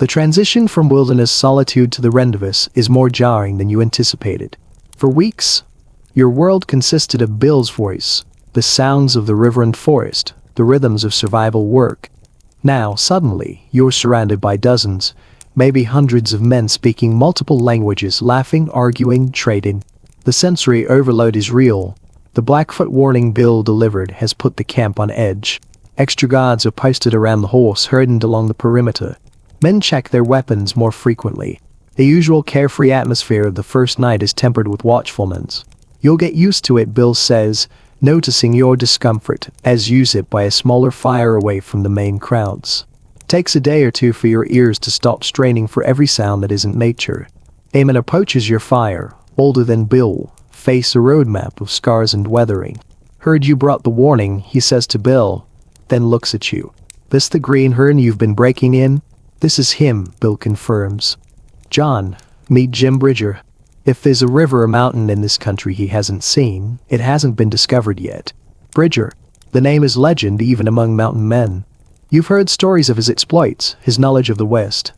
The transition from wilderness solitude to the rendezvous is more jarring than you anticipated. For weeks, your world consisted of Bill's voice, the sounds of the river and forest, the rhythms of survival work. Now, suddenly, you're surrounded by dozens, maybe hundreds of men speaking multiple languages, laughing, arguing, trading. The sensory overload is real. The Blackfoot warning Bill delivered has put the camp on edge. Extra guards are posted around the horse herd along the perimeter. Men check their weapons more frequently. The usual carefree atmosphere of the first night is tempered with watchfulness. You'll get used to it, Bill says, noticing your discomfort as you sit by a smaller fire away from the main crowds. Takes a day or two for your ears to stop straining for every sound that isn't nature. Eamon approaches your fire, older than Bill, face a roadmap of scars and weathering. Heard you brought the warning, he says to Bill, then looks at you. This the green hern you've been breaking in? This is him, Bill confirms. John, meet Jim Bridger. If there's a river or mountain in this country he hasn't seen, it hasn't been discovered yet. Bridger. The name is legend even among mountain men. You've heard stories of his exploits, his knowledge of the West,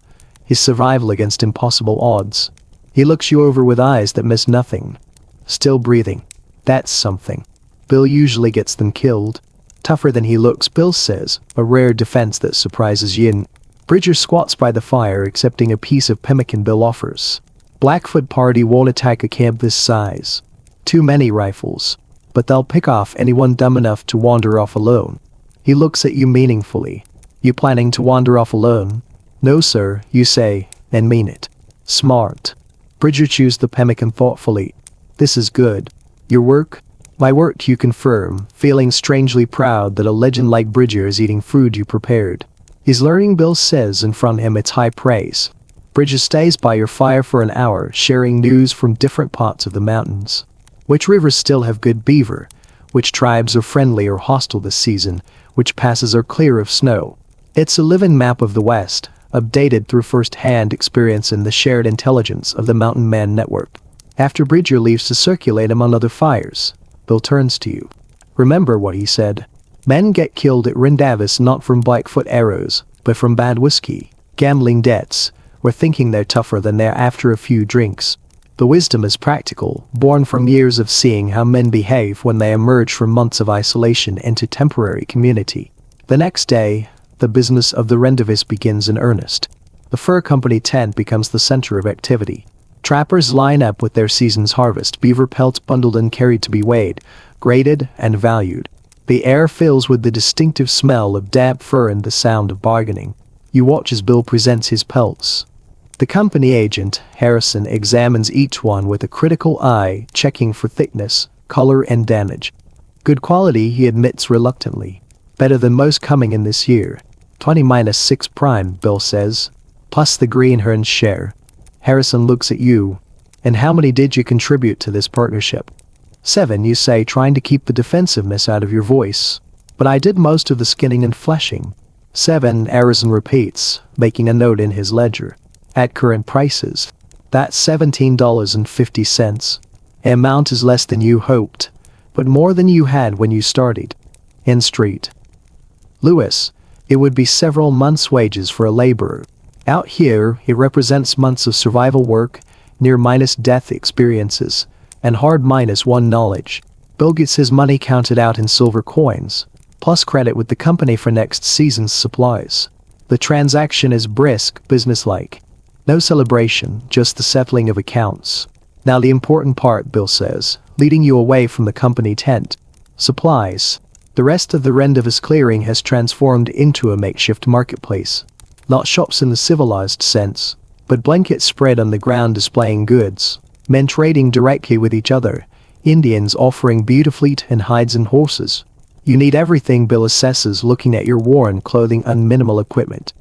his survival against impossible odds. He looks you over with eyes that miss nothing. Still breathing. That's something. Bill usually gets them killed. Tougher than he looks, Bill says, a rare defense that surprises Yin. Bridger squats by the fire accepting a piece of pemmican Bill offers. Blackfoot party won't attack a camp this size. Too many rifles. But they'll pick off anyone dumb enough to wander off alone. He looks at you meaningfully. You planning to wander off alone? No sir, you say, and mean it. Smart. Bridger chews the pemmican thoughtfully. This is good. Your work? My work, you confirm, feeling strangely proud that a legend like Bridger is eating food you prepared. He's learning, Bill says, and from him it's high praise. Bridger stays by your fire for an hour, sharing news from different parts of the mountains. Which rivers still have good beaver? Which tribes are friendly or hostile this season? Which passes are clear of snow? It's a living map of the West, updated through first-hand experience and the shared intelligence of the Mountain Man Network. After Bridger leaves to circulate among other fires, Bill turns to you. Remember what he said. Men get killed at Rendavis not from Blackfoot arrows, but from bad whiskey, gambling debts, or thinking they're tougher than they're after a few drinks. The wisdom is practical, born from years of seeing how men behave when they emerge from months of isolation into temporary community. The next day, the business of the rendezvous begins in earnest. The fur company tent becomes the center of activity. Trappers line up with their season's harvest, beaver pelts bundled and carried to be weighed, graded, and valued. The air fills with the distinctive smell of damp fur and the sound of bargaining. You watch as Bill presents his pelts. The company agent, Harrison, examines each one with a critical eye, checking for thickness, color, and damage. Good quality, he admits reluctantly. Better than most coming in this year. 20-6 prime, Bill says. Plus the greenhorn's share. Harrison looks at you. And how many did you contribute to this partnership? 7, you say, trying to keep the defensiveness out of your voice. But I did most of the skinning and fleshing. 7, Harrison repeats, making a note in his ledger. At current prices, that's $17.50. Amount is less than you hoped, but more than you had when you started. In street. Lewis, it would be several months' wages for a laborer. Out here, it represents months of survival work, near-death experiences, and hard-1 knowledge. Bill gets his money counted out in silver coins, plus credit with the company for next season's supplies. The transaction is brisk, businesslike. No celebration, just the settling of accounts. Now the important part, Bill says, leading you away from the company tent. Supplies. The rest of the rendezvous clearing has transformed into a makeshift marketplace. Not shops in the civilized sense, but blankets spread on the ground displaying goods. Men trading directly with each other. Indians offering beautiful and hides and horses. You need everything, Bill assesses, looking at your worn clothing and minimal equipment.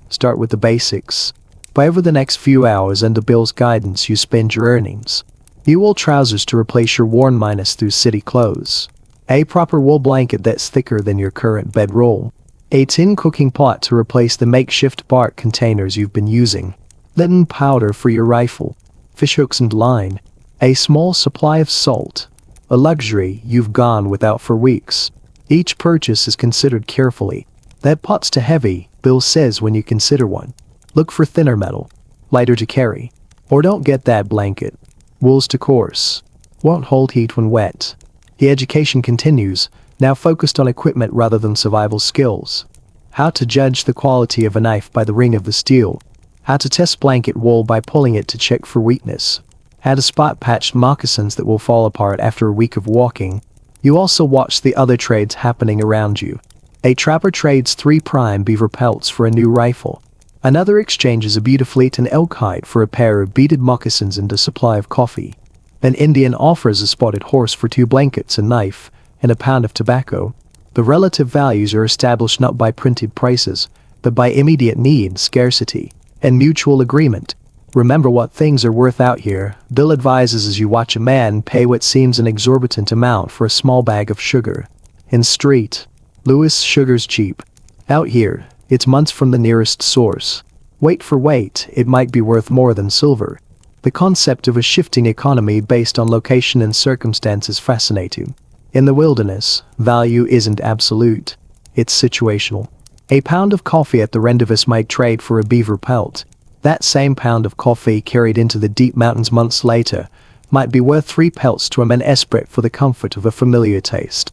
Start with the basics. By over the next few hours under Bill's guidance you spend your earnings. New wool trousers to replace your worn through city clothes. A proper wool blanket that's thicker than your current bedroll. A tin cooking pot to replace the makeshift bark containers you've been using. Linen powder for your rifle. Fishhooks and line. A small supply of salt. A luxury you've gone without for weeks. Each purchase is considered carefully. That pot's too heavy, Bill says when you consider one. Look for thinner metal, lighter to carry. Or don't get that blanket. Wool's too coarse. Won't hold heat when wet. The education continues, now focused on equipment rather than survival skills. How to judge the quality of a knife by the ring of the steel. How to test blanket wool by pulling it to check for weakness. How to spot patched moccasins that will fall apart after a week of walking. You also watch the other trades happening around you. A trapper trades 3 prime beaver pelts for a new rifle. Another exchanges a beautiful eaten elk hide for a pair of beaded moccasins and a supply of coffee. An Indian offers a spotted horse for 2 blankets, a knife, and a pound of tobacco. The relative values are established not by printed prices, but by immediate need, scarcity, and mutual agreement. Remember what things are worth out here, Bill advises as you watch a man pay what seems an exorbitant amount for a small bag of sugar. In street, Lewis, sugar's cheap. Out here, it's months from the nearest source. Weight for weight, it might be worth more than silver. The concept of a shifting economy based on location and circumstance is fascinating. In the wilderness, value isn't absolute. It's situational. A pound of coffee at the rendezvous might trade for a beaver pelt. That same pound of coffee carried into the deep mountains months later might be worth 3 pelts to a man desperate for the comfort of a familiar taste.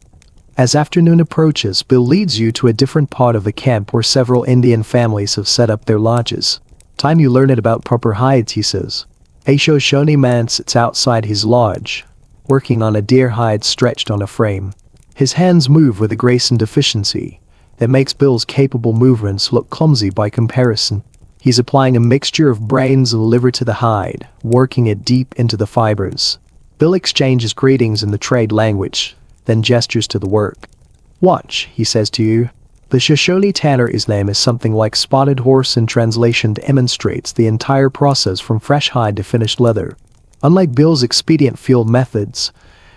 As afternoon approaches, Bill leads you to a different part of the camp where several Indian families have set up their lodges. Time you learn it about proper hides, he says. A Shoshone man sits outside his lodge, working on a deer hide stretched on a frame. His hands move with a grace and efficiency that makes Bill's capable movements look clumsy by comparison. He's applying a mixture of brains and liver to the hide, working it deep into the fibers. Bill exchanges greetings in the trade language, then gestures to the work. Watch, he says to you. The Shoshone tanner's name is something like spotted horse. In translation demonstrates the entire process from fresh hide to finished leather. Unlike Bill's expedient field methods,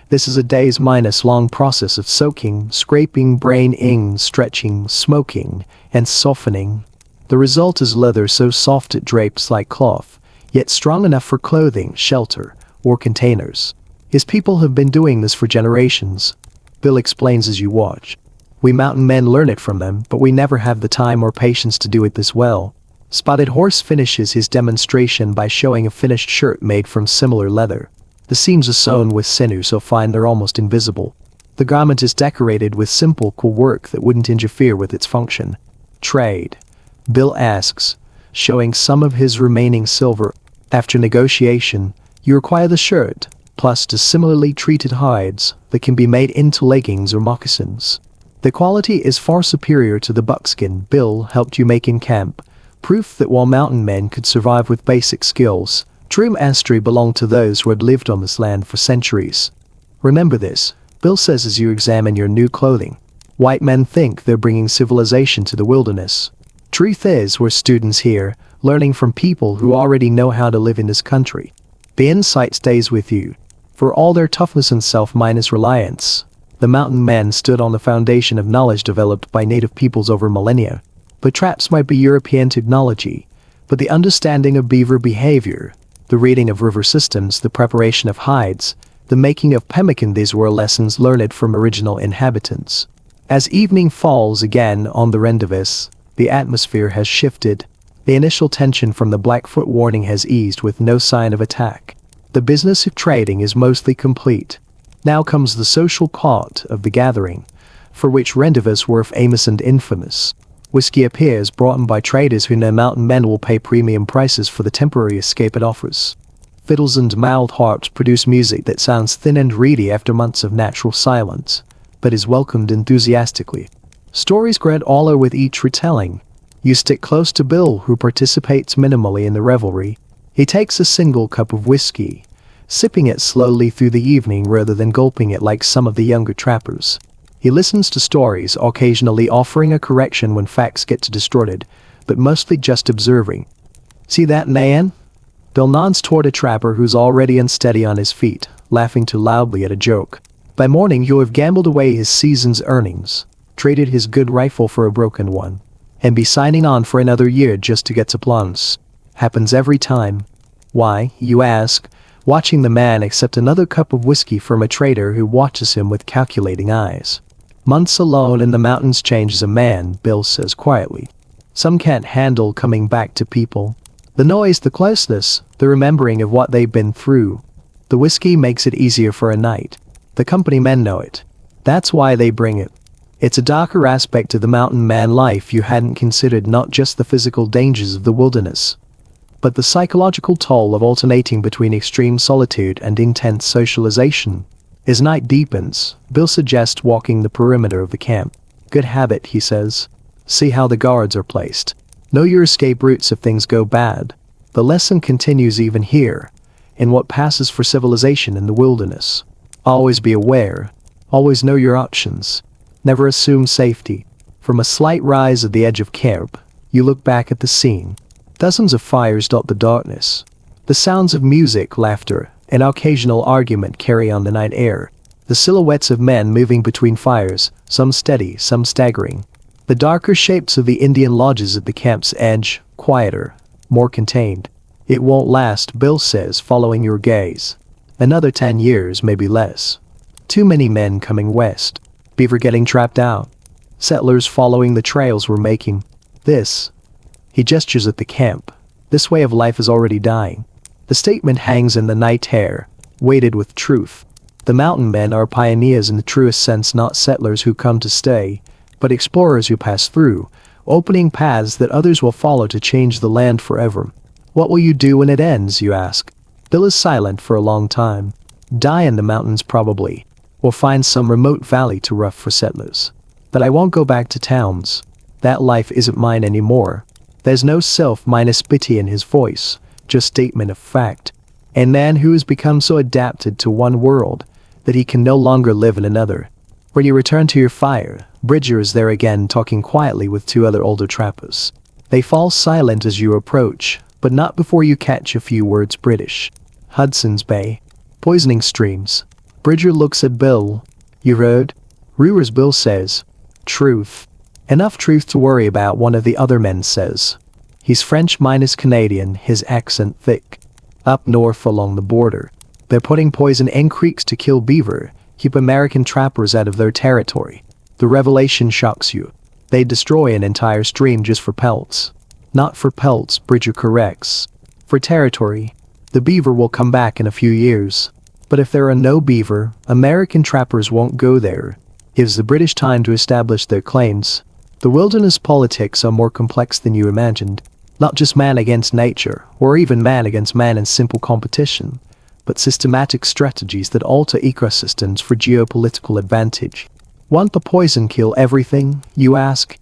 this is a days minus long process of soaking, scraping, braining, stretching, smoking, and softening. The result is leather so soft it drapes like cloth, yet strong enough for clothing, shelter, or containers. His people have been doing this for generations. Bill explains as you watch. We mountain men learn it from them, but we never have the time or patience to do it this well. Spotted Horse finishes his demonstration by showing a finished shirt made from similar leather. The seams are sewn with sinew so fine they're almost invisible. The garment is decorated with simple, cool work that wouldn't interfere with its function. Trade? Bill asks, showing some of his remaining silver. After negotiation, you acquire the shirt, plus the similarly treated hides that can be made into leggings or moccasins. The quality is far superior to the buckskin Bill helped you make in camp, proof that while mountain men could survive with basic skills, true mastery belonged to those who had lived on this land for centuries. Remember this, Bill says as you examine your new clothing. White men think they're bringing civilization to the wilderness. Truth is, we're students here, learning from people who already know how to live in this country. The insight stays with you. For all their toughness and self-reliance, the mountain men stood on the foundation of knowledge developed by native peoples over millennia. The traps might be European technology, but the understanding of beaver behavior, the reading of river systems, the preparation of hides, the making of pemmican, these were lessons learned from original inhabitants. As evening falls again on the rendezvous, the atmosphere has shifted. The initial tension from the Blackfoot warning has eased with no sign of attack. The business of trading is mostly complete. Now comes the social part of the gathering, for which rendezvous were famous and infamous. Whiskey appears brought in by traders who know mountain men will pay premium prices for the temporary escape it offers. Fiddles and mild harps produce music that sounds thin and reedy after months of natural silence, but is welcomed enthusiastically. Stories grant all with each retelling. You stick close to Bill, who participates minimally in the revelry. He takes a single cup of whiskey, sipping it slowly through the evening rather than gulping it like some of the younger trappers. He listens to stories, occasionally offering a correction when facts get distorted, but mostly just observing. See that man? Bill nods toward a trapper who's already unsteady on his feet, laughing too loudly at a joke. By morning you'll have gambled away his season's earnings, traded his good rifle for a broken one, and be signing on for another year just to get supplies. Happens every time. Why, you ask, watching the man accept another cup of whiskey from a trader who watches him with calculating eyes. Months alone in the mountains changes a man, Bill says quietly. Some can't handle coming back to people. The noise, the closeness, the remembering of what they've been through. The whiskey makes it easier for a night. The company men know it. That's why they bring it. It's a darker aspect of the mountain man life you hadn't considered, not just the physical dangers of the wilderness, but the psychological toll of alternating between extreme solitude and intense socialization. As night deepens, Bill suggests walking the perimeter of the camp. Good habit, he says. See how the guards are placed. Know your escape routes if things go bad. The lesson continues even here, in what passes for civilization in the wilderness. Always be aware. Always know your options. Never assume safety. From a slight rise at the edge of camp, you look back at the scene. Dozens of fires dot the darkness. The sounds of music, laughter, and occasional argument carry on the night air. The silhouettes of men moving between fires, some steady, some staggering. The darker shapes of the Indian lodges at the camp's edge, quieter, more contained. It won't last, Bill says, following your gaze. Another 10 years, maybe less. Too many men coming west. Beaver getting trapped out. Settlers following the trails we're making. This. He gestures at the camp. This way of life is already dying. The statement hangs in the night air, weighted with truth. The mountain men are pioneers in the truest sense, not settlers who come to stay, but explorers who pass through, opening paths that others will follow to change the land forever. What will you do when it ends, you ask? Bill is silent for a long time. Die in the mountains probably, or find some remote valley too rough for settlers. But I won't go back to towns. That life isn't mine anymore. There's no self-pity in his voice, just statement of fact. A man who has become so adapted to one world that he can no longer live in another. When you return to your fire, Bridger is there again, talking quietly with two other older trappers. They fall silent as you approach, but not before you catch a few words. British. Hudson's Bay. Poisoning streams. Bridger looks at Bill. You heard? Rumors, Bill says. Truth. Enough truth to worry about, one of the other men says. He's French minus Canadian, his accent thick. Up north along the border, they're putting poison in creeks to kill beaver, keep American trappers out of their territory. The revelation shocks you. They destroy an entire stream just for pelts. Not for pelts, Bridger corrects. For territory. The beaver will come back in a few years. But if there are no beaver, American trappers won't go there. Gives the British time to establish their claims. The wilderness politics are more complex than you imagined. Not just man against nature, or even man against man in simple competition, but systematic strategies that alter ecosystems for geopolitical advantage. Want the poison kill everything, you ask?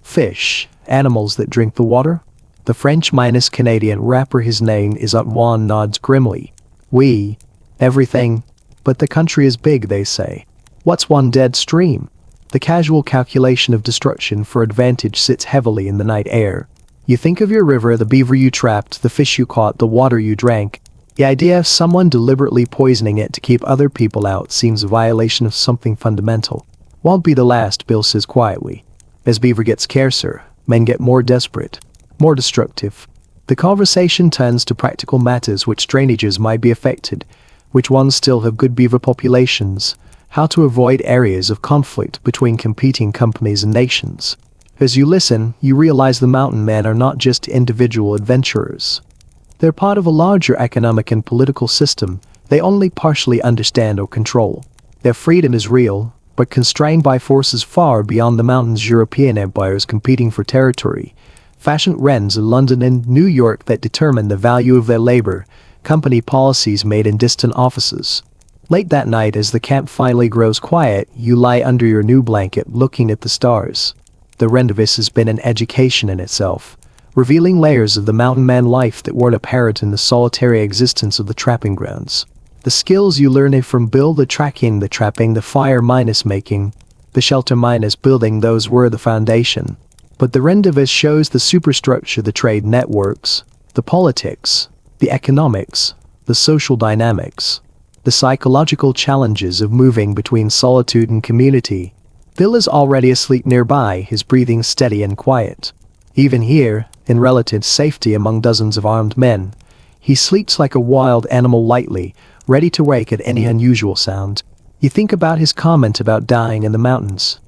Fish, animals that drink the water? The French minus Canadian rapper, his name is Otwan, nods grimly. We. Everything. But the country is big, they say. What's one dead stream? The casual calculation of destruction for advantage sits heavily in the night air. You think of your river, the beaver you trapped, the fish you caught, the water you drank. The idea of someone deliberately poisoning it to keep other people out seems a violation of something fundamental. Won't be the last, Bill says quietly. As beaver gets scarcer, men get more desperate, more destructive. The conversation turns to practical matters: which drainages might be affected, which ones still have good beaver populations, how to avoid areas of conflict between competing companies and nations. As you listen, you realize the mountain men are not just individual adventurers. They're part of a larger economic and political system they only partially understand or control. Their freedom is real, but constrained by forces far beyond the mountains. European empires competing for territory, fashion trends in London and New York that determine the value of their labor, company policies made in distant offices. Late that night, as the camp finally grows quiet, you lie under your new blanket looking at the stars. The rendezvous has been an education in itself, revealing layers of the mountain man life that weren't apparent in the solitary existence of the trapping grounds. The skills you learn from Bill, the tracking, the trapping, the fire minus making, the shelter minus building, those were the foundation. But the rendezvous shows the superstructure, the trade networks, the politics, the economics, the social dynamics, the psychological challenges of moving between solitude and community. Bill is already asleep nearby, his breathing steady and quiet. Even here, in relative safety among dozens of armed men, he sleeps like a wild animal, lightly, ready to wake at any unusual sound. You think about his comment about dying in the mountains.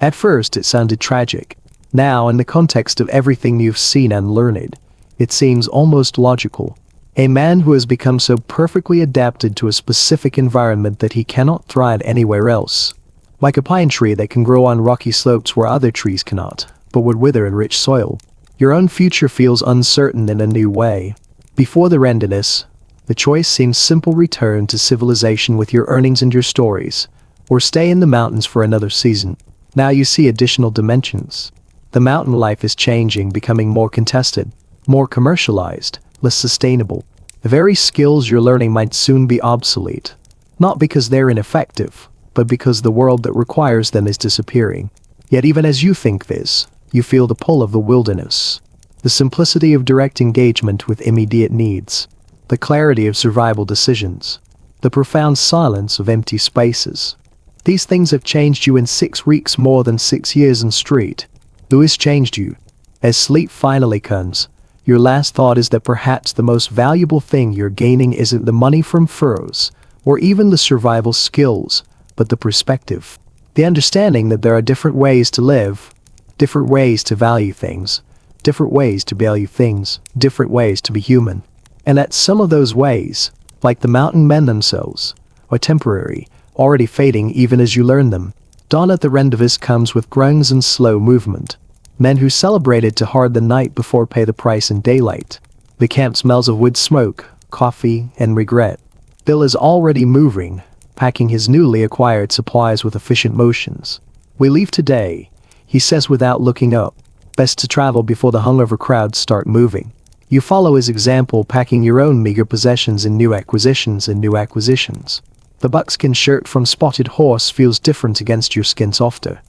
At first it sounded tragic. Now, in the context of everything you've seen and learned, it seems almost logical. A man who has become so perfectly adapted to a specific environment that he cannot thrive anywhere else. Like a pine tree that can grow on rocky slopes where other trees cannot, but would wither in rich soil. Your own future feels uncertain in a new way. Before the randomness, the choice seems simple: return to civilization with your earnings and your stories, or stay in the mountains for another season. Now you see additional dimensions. The mountain life is changing, becoming more contested, more commercialized, less sustainable. The very skills you're learning might soon be obsolete. Not because they're ineffective, but because the world that requires them is disappearing. Yet even as you think this, you feel the pull of the wilderness. The simplicity of direct engagement with immediate needs. The clarity of survival decisions. The profound silence of empty spaces. These things have changed you in 6 weeks, more than 6 years in street. Who has changed you? As sleep finally comes, your last thought is that perhaps the most valuable thing you're gaining isn't the money from furrows, or even the survival skills, but the perspective. The understanding that there are different ways to live, different ways to value things, different ways to value things, different ways to be human. And that some of those ways, like the mountain men themselves, are temporary, already fading even as you learn them. Dawn at the rendezvous comes with groans and slow movement. Men who celebrated too hard the night before pay the price in daylight. The camp smells of wood smoke, coffee, and regret. Bill is already moving, packing his newly acquired supplies with efficient motions. We leave today, he says without looking up. Best to travel before the hungover crowds start moving. You follow his example, packing your own meager possessions in new acquisitions and new acquisitions. The buckskin shirt from Spotted Horse feels different against your skin, softer,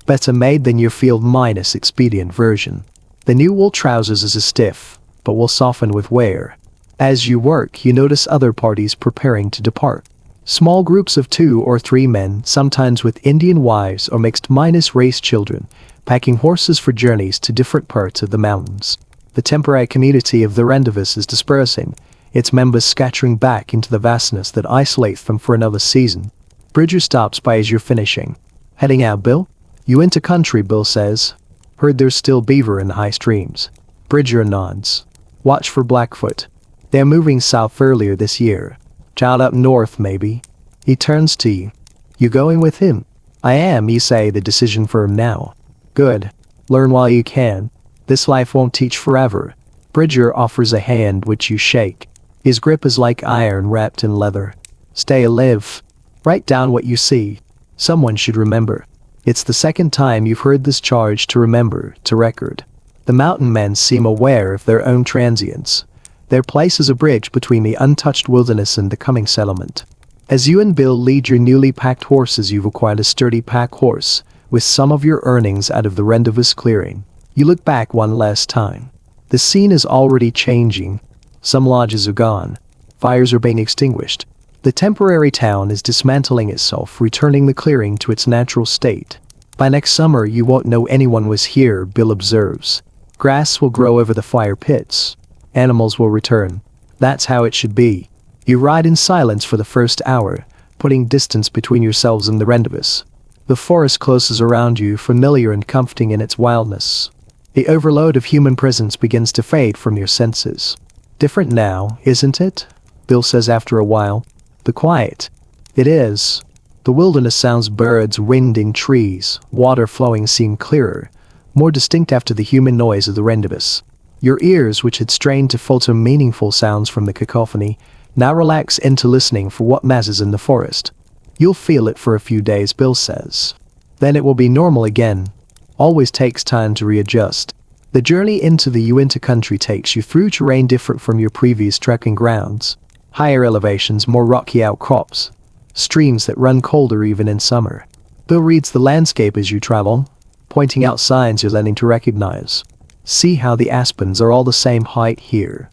better made than your field-minus expedient version. The new wool trousers is as stiff, but will soften with wear. As you work, you notice other parties preparing to depart. Small groups of 2 or 3 men, sometimes with Indian wives or mixed-minus race children, packing horses for journeys to different parts of the mountains. The temporary community of the rendezvous is dispersing, its members scattering back into the vastness that isolates them for another season. Bridger stops by as you're finishing. Heading out, Bill? You into country, Bill says. Heard there's still beaver in the high streams. Bridger nods. Watch for Blackfoot. They're moving south earlier this year. Child up north, maybe. He turns to you. You going with him? I am, you say, the decision firm now. Good. Learn while you can. This life won't teach forever. Bridger offers a hand which you shake. His grip is like iron wrapped in leather. Stay alive. Write down what you see. Someone should remember. It's the second time you've heard this charge to remember, to record. The mountain men seem aware of their own transience. Their place is a bridge between the untouched wilderness and the coming settlement. As you and Bill lead your newly packed horses, you've acquired a sturdy pack horse, with some of your earnings out of the rendezvous clearing. You look back one last time. The scene is already changing. Some lodges are gone. Fires are being extinguished. The temporary town is dismantling itself, returning the clearing to its natural state. By next summer, you won't know anyone was here, Bill observes. Grass will grow over the fire pits. Animals will return. That's how it should be. You ride in silence for the first hour, putting distance between yourselves and the rendezvous. The forest closes around you, familiar and comforting in its wildness. The overload of human presence begins to fade from your senses. Different now, isn't it? Bill says after a while. The quiet. It is. The wilderness sounds, birds, winding trees, water flowing seem clearer, more distinct after the human noise of the rendezvous. Your ears, which had strained to filter meaningful sounds from the cacophony, now relax into listening for what matters in the forest. You'll feel it for a few days, Bill says. Then it will be normal again. Always takes time to readjust. The journey into the Uinta country takes you through terrain different from your previous trekking grounds. Higher elevations, more rocky outcrops. Streams that run colder even in summer. Bill reads the landscape as you travel, pointing out signs you're learning to recognize. See how the aspens are all the same height here,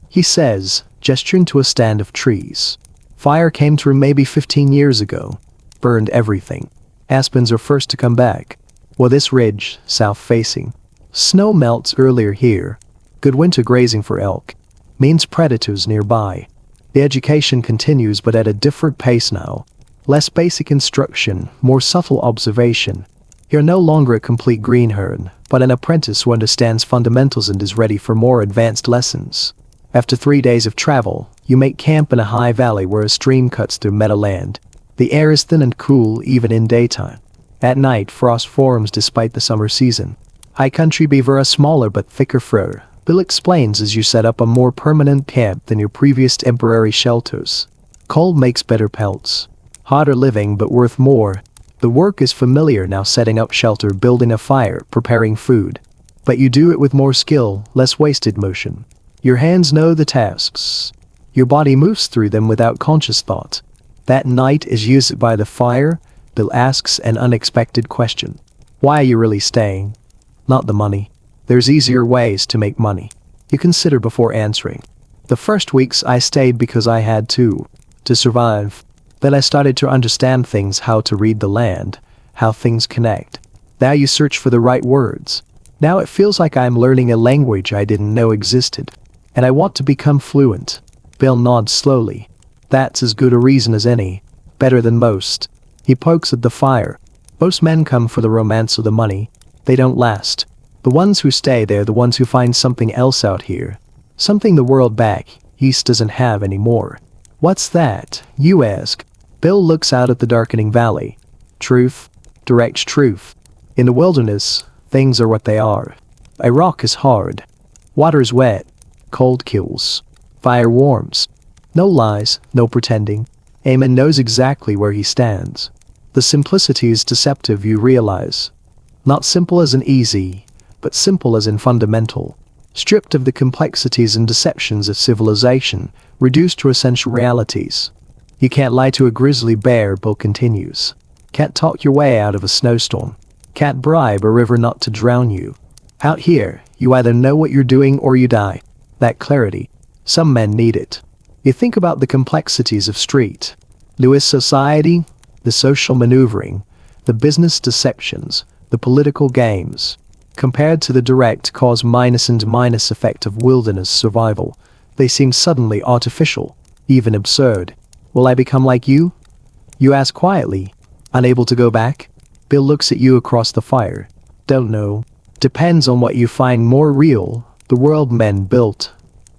he says, gesturing to a stand of trees. Fire came through maybe 15 years ago. Burned everything. Aspens are first to come back. Well, this ridge, south-facing. Snow melts earlier here. Good winter grazing for elk. Means predators nearby. The education continues, but at a different pace now. Less basic instruction, more subtle observation. You're no longer a complete greenhorn, but an apprentice who understands fundamentals and is ready for more advanced lessons. After 3 days of travel, you make camp in a high valley where a stream cuts through meadowland. The air is thin and cool even in daytime. At night, frost forms despite the summer season. High country beaver are smaller but thicker fur, Bill explains as you set up a more permanent camp than your previous temporary shelters. Cold makes better pelts. Harder living but worth more. The work is familiar now, setting up shelter, building a fire, preparing food. But you do it with more skill, less wasted motion. Your hands know the tasks. Your body moves through them without conscious thought. That night is used by the fire. Bill asks an unexpected question. Why are you really staying? Not the money. There's easier ways to make money. You consider before answering. The first weeks I stayed because I had to survive. Then I started to understand things, how to read the land, how things connect. Now you search for the right words. Now it feels like I'm learning a language I didn't know existed. And I want to become fluent. Bill nods slowly. That's as good a reason as any. Better than most. He pokes at the fire. Most men come for the romance or the money. They don't last. The ones who stay, they're the ones who find something else out here. Something the world back east doesn't have anymore. What's that, you ask? Bill looks out at the darkening valley. Truth. Direct truth. In the wilderness, things are what they are. A rock is hard. Water's wet. Cold kills. Fire warms. No lies, no pretending. A man knows exactly where he stands. The simplicity is deceptive, you realize. Not simple as in easy, but simple as in fundamental. Stripped of the complexities and deceptions of civilization, reduced to essential realities. You can't lie to a grizzly bear, Bill continues. Can't talk your way out of a snowstorm. Can't bribe a river not to drown you. Out here, you either know what you're doing or you die. That clarity. Some men need it. You think about the complexities of street, Lewis society, the social maneuvering, the business deceptions, the political games. Compared to the direct cause minus and minus effect of wilderness survival, they seem suddenly artificial, even absurd. Will I become like you? You ask quietly, unable to go back. Bill looks at you across the fire. Don't know. Depends on what you find more real, the world men built,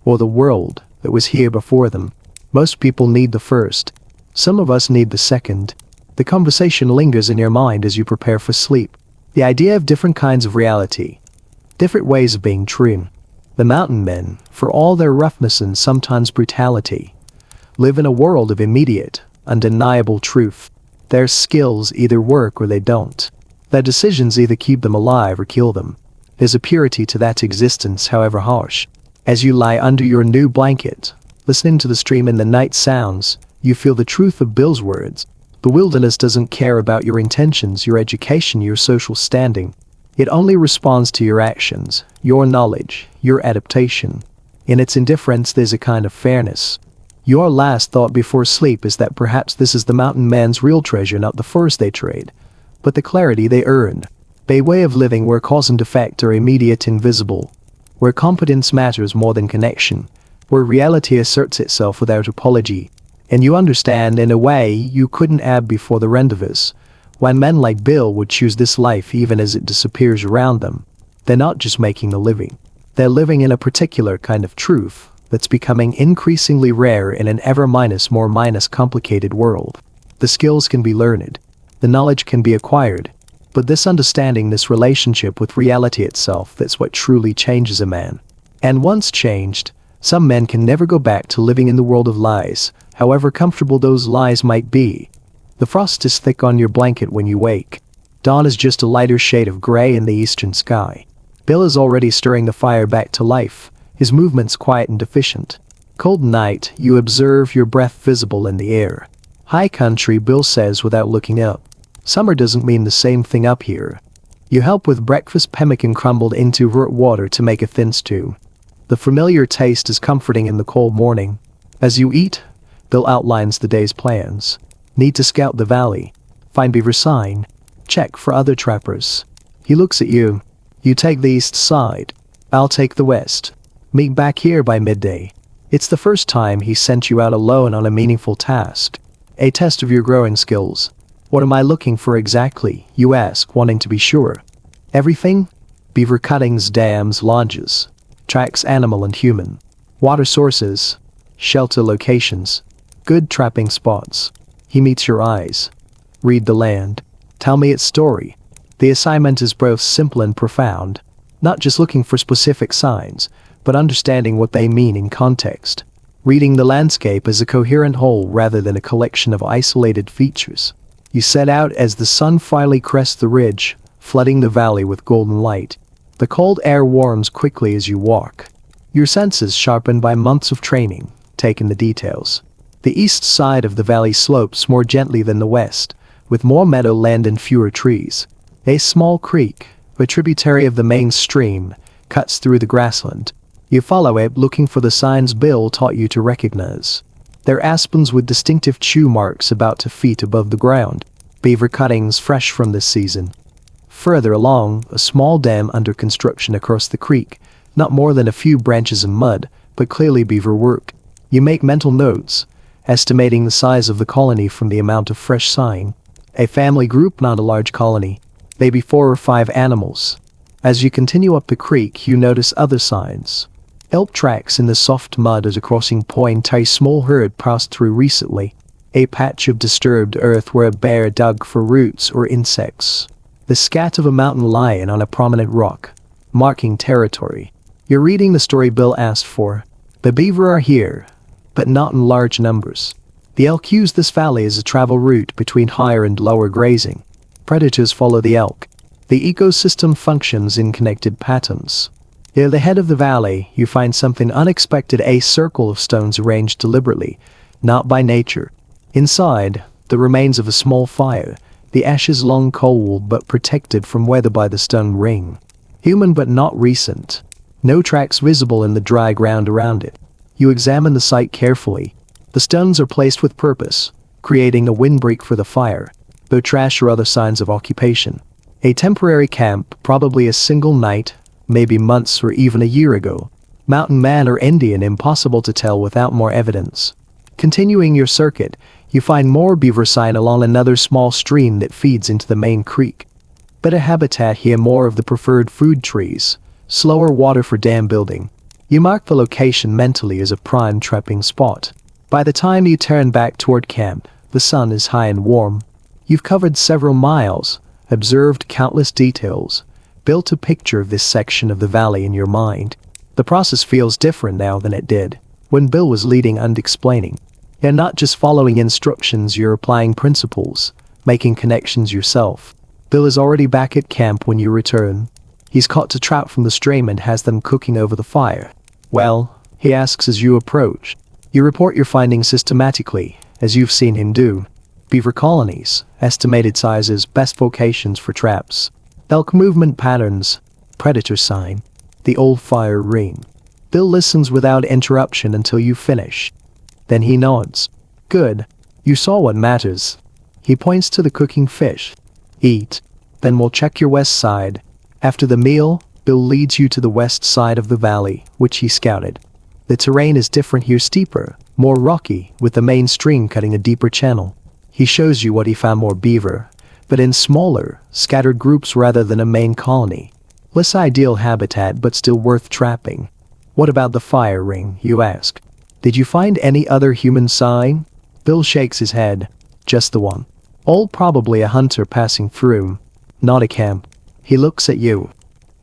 or the world that was here before them. Most people need the first. Some of us need the second. The conversation lingers in your mind as you prepare for sleep. The idea of different kinds of reality. Different ways of being true. The mountain men, for all their roughness and sometimes brutality, live in a world of immediate, undeniable truth. Their skills either work or they don't. Their decisions either keep them alive or kill them. There's a purity to that existence, however harsh. As you lie under your new blanket, listening to the stream and the night sounds, you feel the truth of Bill's words. The wilderness doesn't care about your intentions, your education, your social standing. It only responds to your actions, your knowledge, your adaptation. In its indifference, there's a kind of fairness. Your last thought before sleep is that perhaps this is the mountain man's real treasure, not the furs they trade, but the clarity they earned. A way of living where cause and effect are immediate and visible, where competence matters more than connection, where reality asserts itself without apology. And you understand in a way you couldn't have before the rendezvous, when men like Bill would choose this life even as it disappears around them. They're not just making a living. They're living in a particular kind of truth that's becoming increasingly rare in an ever more complicated world. The skills can be learned. The knowledge can be acquired. But this understanding, this relationship with reality itself, that's what truly changes a man. And once changed, some men can never go back to living in the world of lies, however comfortable those lies might be. The frost is thick on your blanket when you wake. Dawn is just a lighter shade of gray in the eastern sky. Bill is already stirring the fire back to life, his movements quiet and efficient. Cold night, you observe your breath visible in the air. High country, Bill says without looking up. Summer doesn't mean the same thing up here. You help with breakfast, pemmican crumbled into root water to make a thin stew. The familiar taste is comforting in the cold morning. As you eat, Bill outlines the day's plans. Need to scout the valley. Find beaver sign. Check for other trappers. He looks at you. You take the east side. I'll take the west. Meet back here by midday. It's the first time he sent you out alone on a meaningful task. A test of your growing skills. What am I looking for exactly, you ask, wanting to be sure. Everything? beaver cuttings, dams, lodges, tracks animal and human, water sources, shelter locations, good trapping spots. He meets your eyes. Read the land. Tell me its story. The assignment is both simple and profound, not just looking for specific signs, but understanding what they mean in context. Reading the landscape as a coherent whole rather than a collection of isolated features. You set out as the sun finally crests the ridge, flooding the valley with golden light. The cold air warms quickly as you walk. Your senses sharpened by months of training, take in the details. The east side of the valley slopes more gently than the west, with more meadowland and fewer trees. A small creek, a tributary of the main stream, cuts through the grassland. You follow it looking for the signs Bill taught you to recognize. They're aspens with distinctive chew marks about 2 feet above the ground, beaver cuttings fresh from this season. Further along, a small dam under construction across the creek, not more than a few branches of mud, but clearly beaver work. You make mental notes, estimating the size of the colony from the amount of fresh sign. A family group, not a large colony, maybe 4 or 5 animals. As you continue up the creek, you notice other signs. Elk tracks in the soft mud at a crossing point a small herd passed through recently. A patch of disturbed earth where a bear dug for roots or insects. The scat of a mountain lion on a prominent rock, marking territory. You're reading the story Bill asked for. The beaver are here, but not in large numbers. The elk use this valley as a travel route between higher and lower grazing. Predators follow the elk. The ecosystem functions in connected patterns. Near the head of the valley, you find something unexpected, a circle of stones arranged deliberately, not by nature. Inside, the remains of a small fire, the ashes long cold but protected from weather by the stone ring. Human but not recent. No tracks visible in the dry ground around it. You examine the site carefully. The stones are placed with purpose, creating a windbreak for the fire, though trash or other signs of occupation. A temporary camp, probably a single night, maybe months or even a year ago. Mountain man or Indian, impossible to tell without more evidence. Continuing your circuit, you find more beaver sign along another small stream that feeds into the main creek. Better habitat here, more of the preferred food trees, slower water for dam building. You mark the location mentally as a prime trapping spot. By the time you turn back toward camp, the sun is high and warm. You've covered several miles, observed countless details, built a picture of this section of the valley in your mind. The process feels different now than it did when Bill was leading and explaining. You're not just following instructions, you're applying principles, making connections yourself. Bill is already back at camp when you return. He's caught a trout from the stream and has them cooking over the fire. Well, he asks as you approach. You report your findings systematically, as you've seen him do. Beaver colonies, estimated sizes, best locations for traps, elk movement patterns, predator sign, the old fire ring. Bill listens without interruption until you finish. Then he nods. Good. You saw what matters. He points to the cooking fish. Eat. Then we'll check your west side. After the meal, Bill leads you to the west side of the valley, which he scouted. The terrain is different here, steeper, more rocky, with the main stream cutting a deeper channel. He shows you what he found, more beaver, but in smaller, scattered groups rather than a main colony. Less ideal habitat, but still worth trapping. What about the fire ring, you ask? Did you find any other human sign? Bill shakes his head. Just the one. All probably a hunter passing through. Not a camp. He looks at you.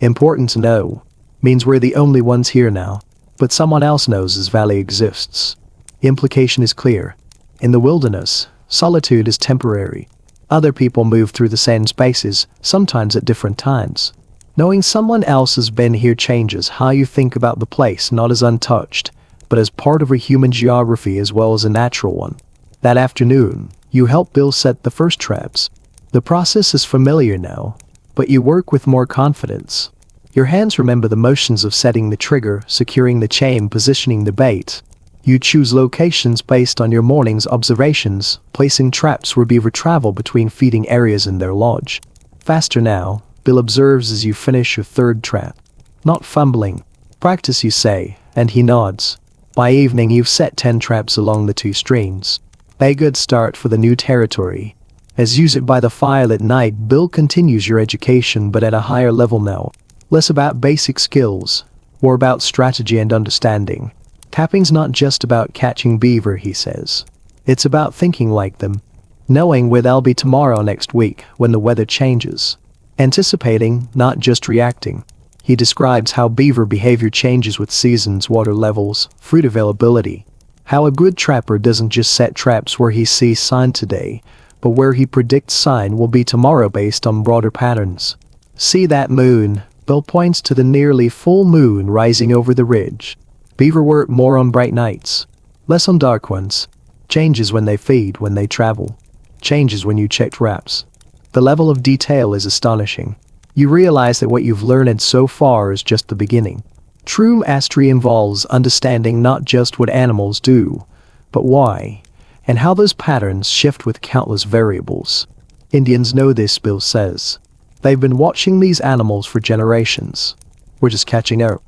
Important to know. Means we're the only ones here now. But someone else knows this valley exists. Implication is clear. In the wilderness, solitude is temporary. Other people move through the same spaces, sometimes at different times. Knowing someone else has been here changes how you think about the place, not as untouched, but as part of a human geography as well as a natural one. That afternoon, you help Bill set the first traps. The process is familiar now, but you work with more confidence. Your hands remember the motions of setting the trigger, securing the chain, positioning the bait. You choose locations based on your morning's observations, placing traps where beaver travel between feeding areas in their lodge. Faster now, Bill observes as you finish your third trap. Not fumbling. Practice, you say, and he nods. By evening you've set 10 traps along the 2 streams. A good start for the new territory. As use it by the fire at night, Bill continues your education but at a higher level now. Less about basic skills, more about strategy and understanding. Tapping's not just about catching beaver, he says. It's about thinking like them, knowing where they'll be tomorrow, next week, when the weather changes. Anticipating, not just reacting. He describes how beaver behavior changes with seasons, water levels, fruit availability. How a good trapper doesn't just set traps where he sees sign today, but where he predicts sign will be tomorrow based on broader patterns. See that moon? Bill points to the nearly full moon rising over the ridge. Beaver work more on bright nights, less on dark ones. Changes when they feed, when they travel. Changes when you check traps. The level of detail is astonishing. You realize that what you've learned so far is just the beginning. True mastery involves understanding not just what animals do, but why, and how those patterns shift with countless variables. Indians know this, Bill says. They've been watching these animals for generations. We're just catching up.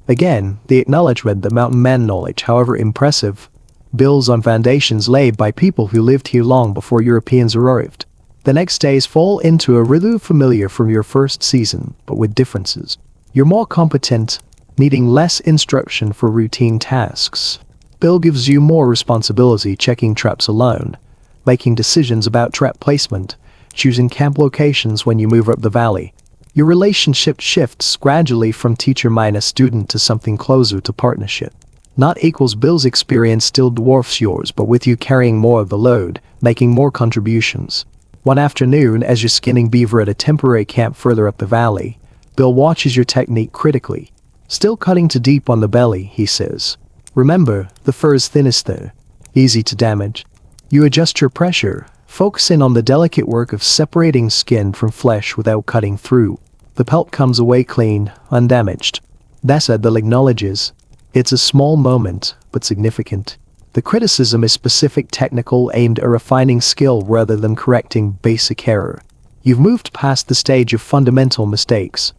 Again, the acknowledgement that mountain man knowledge, however impressive, builds on foundations laid by people who lived here long before Europeans arrived. The next days fall into a rhythm familiar from your first season, but with differences. You're more competent, needing less instruction for routine tasks. Bill gives you more responsibility, checking traps alone, making decisions about trap placement, choosing camp locations when you move up the valley. Your relationship shifts gradually from teacher-student to something closer to partnership. Not equals Bill's experience still dwarfs yours, but with you carrying more of the load, making more contributions. One afternoon, as you're skinning beaver at a temporary camp further up the valley, Bill watches your technique critically. Still cutting too deep on the belly, he says. Remember, the fur is thinnest there, easy to damage. You adjust your pressure, focusing on the delicate work of separating skin from flesh without cutting through. The pelt comes away clean, undamaged. That's what Bill acknowledges. It's a small moment, but significant. The criticism is specific, technical, aimed at refining skill rather than correcting basic error. You've moved past the stage of fundamental mistakes,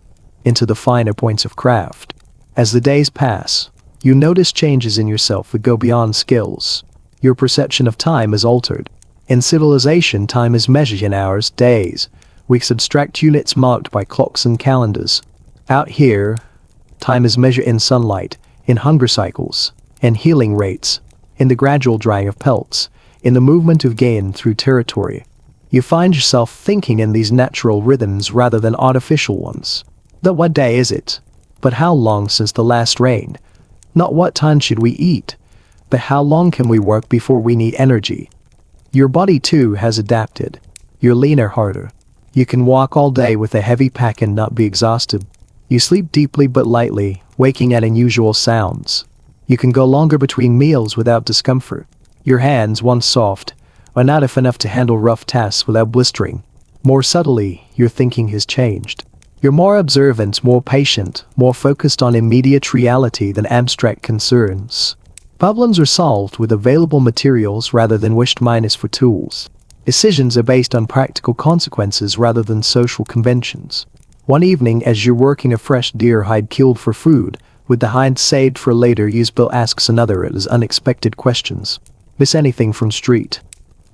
into the finer points of craft. As the days pass, you notice changes in yourself that go beyond skills. Your perception of time is altered. In civilization, time is measured in hours, days, weeks, abstract units marked by clocks and calendars. Out here, time is measured in sunlight, in hunger cycles, in healing rates, in the gradual drying of pelts, in the movement of gain through territory. You find yourself thinking in these natural rhythms rather than artificial ones. Not what day is it, but how long since the last rain. Not what time should we eat, but how long can we work before we need energy. Your body too has adapted. You're leaner, harder. You can walk all day with a heavy pack and not be exhausted. You sleep deeply but lightly, waking at unusual sounds. You can go longer between meals without discomfort. Your hands, once soft, are now tough enough to handle rough tasks without blistering. More subtly, your thinking has changed. You're more observant, more patient, more focused on immediate reality than abstract concerns. Problems are solved with available materials rather than wished minus for tools. Decisions are based on practical consequences rather than social conventions. One evening, as you're working a fresh deer hide killed for food, with the hind saved for later use, Bill asks another of his unexpected questions. Miss anything from street?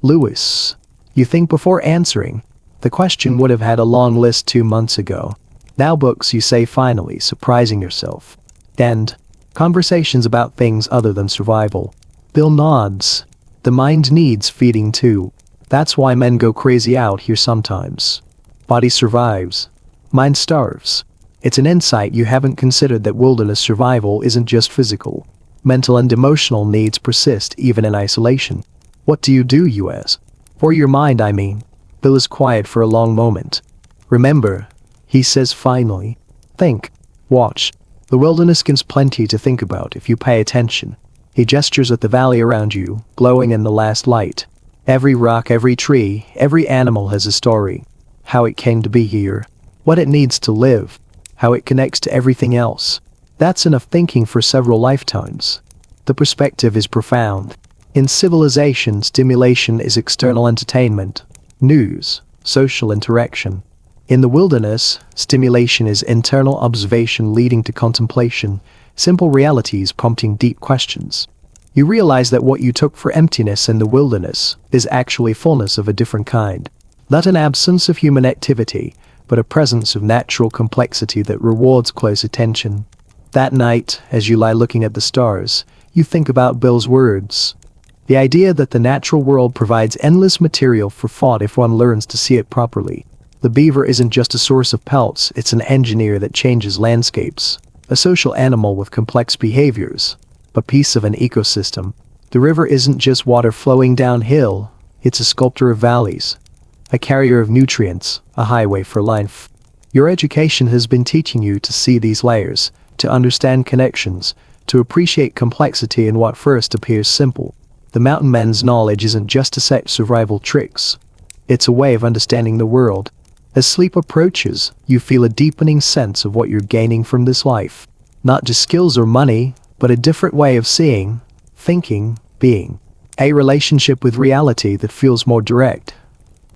Lewis. You think before answering. The question would have had a long list 2 months ago. Now books, you say finally, surprising yourself. And conversations about things other than survival. Bill nods. The mind needs feeding too. That's why men go crazy out here sometimes. Body survives. Mind starves. It's an insight you haven't considered, that wilderness survival isn't just physical. Mental and emotional needs persist even in isolation. What do, you ask? For your mind, I mean. Bill is quiet for a long moment. Remember, he says finally. Think. Watch. The wilderness gives plenty to think about if you pay attention. He gestures at the valley around you, glowing in the last light. Every rock, every tree, every animal has a story. How it came to be here. What it needs to live. How it connects to everything else. That's enough thinking for several lifetimes. The perspective is profound. In civilization, stimulation is external entertainment, news, social interaction. In the wilderness, stimulation is internal observation leading to contemplation, simple realities prompting deep questions. You realize that what you took for emptiness in the wilderness is actually fullness of a different kind. Not an absence of human activity, but a presence of natural complexity that rewards close attention. That night, as you lie looking at the stars, you think about Bill's words. The idea that the natural world provides endless material for thought if one learns to see it properly. The beaver isn't just a source of pelts, it's an engineer that changes landscapes. A social animal with complex behaviors. A piece of an ecosystem. The river isn't just water flowing downhill, it's a sculptor of valleys. A carrier of nutrients, a highway for life. Your education has been teaching you to see these layers, to understand connections, to appreciate complexity in what first appears simple. The mountain men's knowledge isn't just a set of survival tricks. It's a way of understanding the world. As sleep approaches, you feel a deepening sense of what you're gaining from this life. Not just skills or money, but a different way of seeing, thinking, being. A relationship with reality that feels more direct,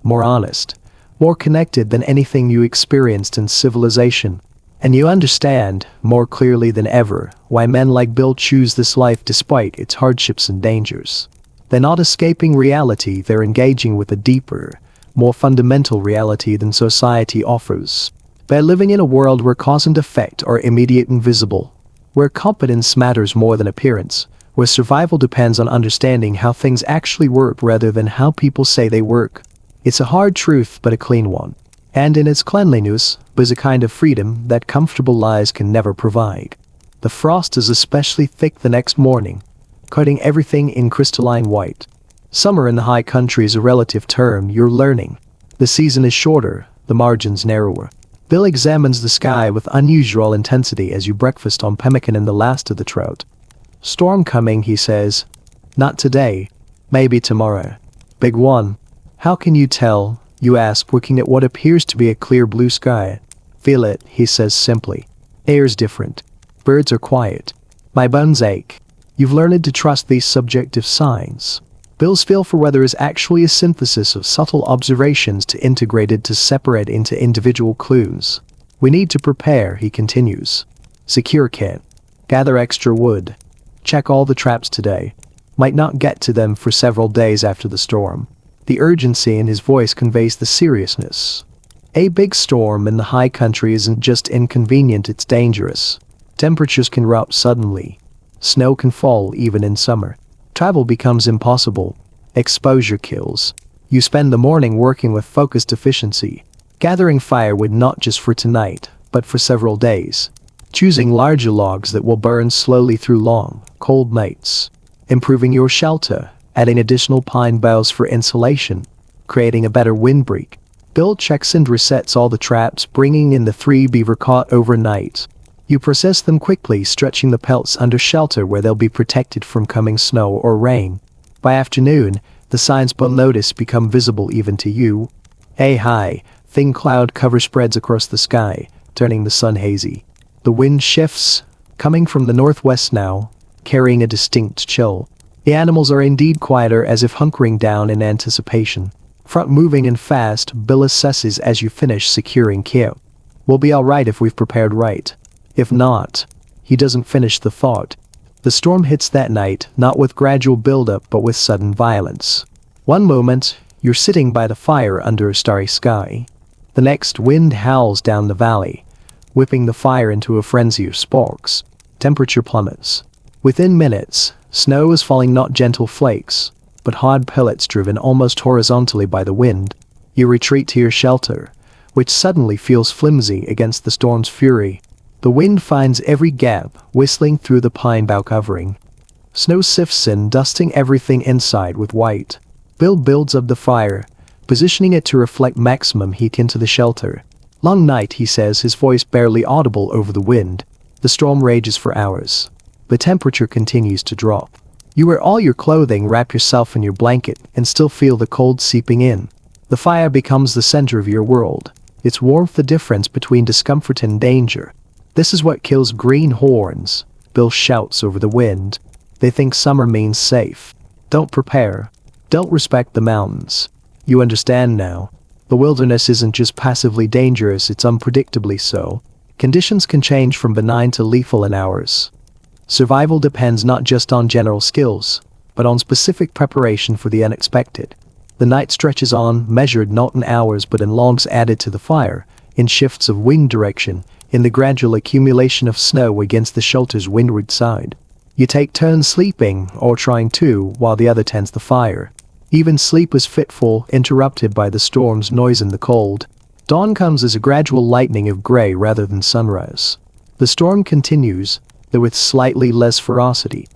more honest, more connected than anything you experienced in civilization. And you understand, more clearly than ever, why men like Bill choose this life despite its hardships and dangers. They're not escaping reality, they're engaging with a deeper, more fundamental reality than society offers. They're living in a world where cause and effect are immediate and visible, where competence matters more than appearance, where survival depends on understanding how things actually work rather than how people say they work. It's a hard truth, but a clean one. And in its cleanliness, there's a kind of freedom that comfortable lies can never provide. The frost is especially thick the next morning, cutting everything in crystalline white. Summer in the high country is a relative term, you're learning. The season is shorter, the margins narrower. Bill examines the sky with unusual intensity as you breakfast on pemmican and the last of the trout. Storm coming, he says. Not today. Maybe tomorrow. Big one. How can you tell? You ask, looking at what appears to be a clear blue sky. Feel it, he says simply. Air's different. Birds are quiet. My bones ache. You've learned to trust these subjective signs. Bill's feel for weather is actually a synthesis of subtle observations integrated to separate into individual clues. We need to prepare, he continues. Secure kit. Gather extra wood. Check all the traps today. Might not get to them for several days after the storm. The urgency in his voice conveys the seriousness. A big storm in the high country isn't just inconvenient, it's dangerous. Temperatures can erupt suddenly. Snow can fall even in summer. Travel becomes impossible. Exposure kills. You spend the morning working with focused efficiency, gathering firewood not just for tonight, but for several days. Choosing larger logs that will burn slowly through long, cold nights. Improving your shelter, adding additional pine boughs for insulation, creating a better windbreak. Bill checks and resets all the traps, bringing in the 3 beaver caught overnight. You process them quickly, stretching the pelts under shelter where they'll be protected from coming snow or rain. By afternoon, the signs Bill noticed become visible even to you. A high, thin cloud cover spreads across the sky, turning the sun hazy. The wind shifts, coming from the northwest now, carrying a distinct chill. The animals are indeed quieter, as if hunkering down in anticipation. Front moving and fast, Bill assesses as you finish securing camp. We'll be alright if we've prepared right. If not, he doesn't finish the thought. The storm hits that night, not with gradual buildup but with sudden violence. One moment, you're sitting by the fire under a starry sky. The next, wind howls down the valley, whipping the fire into a frenzy of sparks. Temperature plummets. Within minutes, snow is falling, not gentle flakes, but hard pellets driven almost horizontally by the wind. You retreat to your shelter, which suddenly feels flimsy against the storm's fury. The wind finds every gap, whistling through the pine bough covering. Snow sifts in, dusting everything inside with white. Bill builds up the fire, positioning it to reflect maximum heat into the shelter. Long night, he says, his voice barely audible over the wind. The storm rages for hours. The temperature continues to drop. You wear all your clothing, wrap yourself in your blanket, and still feel the cold seeping in. The fire becomes the center of your world. Its warmth the difference between discomfort and danger. This is what kills greenhorns, Bill shouts over the wind. They think summer means safe. Don't prepare. Don't respect the mountains. You understand now. The wilderness isn't just passively dangerous, it's unpredictably so. Conditions can change from benign to lethal in hours. Survival depends not just on general skills, but on specific preparation for the unexpected. The night stretches on, measured not in hours but in logs added to the fire, in shifts of wind direction, in the gradual accumulation of snow against the shelter's windward side. You take turns sleeping, or trying to, while the other tends the fire. Even sleep was fitful, interrupted by the storm's noise and the cold. Dawn comes as a gradual lightening of gray rather than sunrise. The storm continues, though with slightly less ferocity.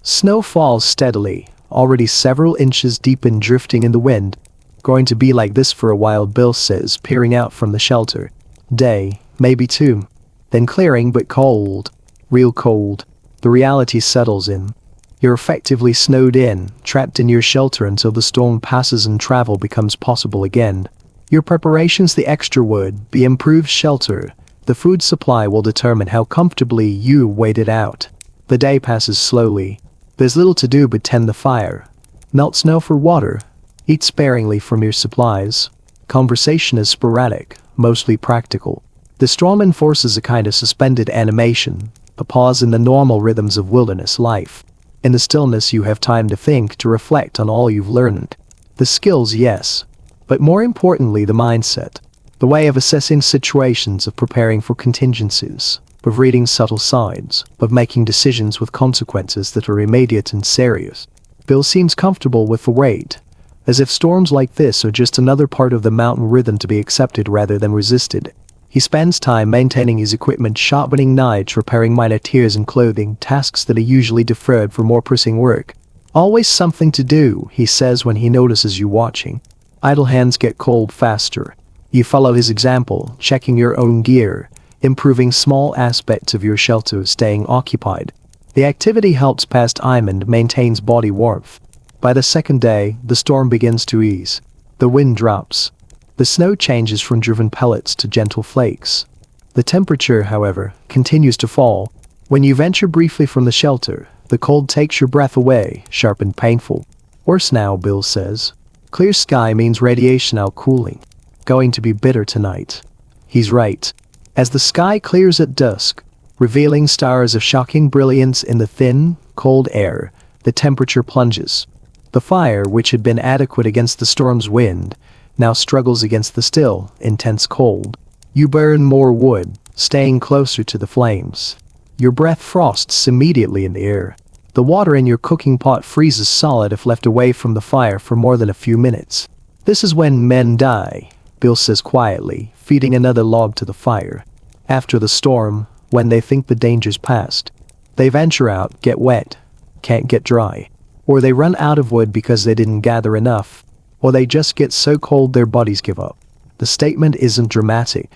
Snow falls steadily, already several inches deep and drifting in the wind. Going to be like this for a while, Bill says, peering out from the shelter. Day, maybe two. Then clearing but cold. Real cold. The reality settles in. You're effectively snowed in, trapped in your shelter until the storm passes and travel becomes possible again. Your preparations, the extra wood, the improved shelter, the food supply will determine how comfortably you wait it out. The day passes slowly. There's little to do but tend the fire. Melt snow for water. Eat sparingly from your supplies. Conversation is sporadic, mostly practical. The storm enforces a kind of suspended animation, a pause in the normal rhythms of wilderness life. In the stillness you have time to think, to reflect on all you've learned. The skills, yes. But more importantly, the mindset. The way of assessing situations, of preparing for contingencies, of reading subtle signs, of making decisions with consequences that are immediate and serious. Bill seems comfortable with the weight, as if storms like this are just another part of the mountain rhythm to be accepted rather than resisted. He spends time maintaining his equipment, sharpening knives, repairing minor tears in clothing, tasks that are usually deferred for more pressing work. Always something to do, he says when he notices you watching. Idle hands get cold faster. You follow his example, checking your own gear, improving small aspects of your shelter, staying occupied. The activity helps pass time and maintains body warmth. By the second day, the storm begins to ease. The wind drops. The snow changes from driven pellets to gentle flakes. The temperature, however, continues to fall. When you venture briefly from the shelter, the cold takes your breath away, sharp and painful. Worse now, Bill says. Clear sky means radiation out cooling. Going to be bitter tonight. He's right. As the sky clears at dusk, revealing stars of shocking brilliance in the thin, cold air, the temperature plunges. The fire, which had been adequate against the storm's wind, now struggles against the still, intense cold. You burn more wood, staying closer to the flames. Your breath frosts immediately in the air. The water in your cooking pot freezes solid if left away from the fire for more than a few minutes. This is when men die, Bill says quietly, feeding another log to the fire. After the storm, when they think the danger's past, they venture out, get wet, can't get dry. Or they run out of wood because they didn't gather enough. Or they just get so cold their bodies give up. The statement isn't dramatic,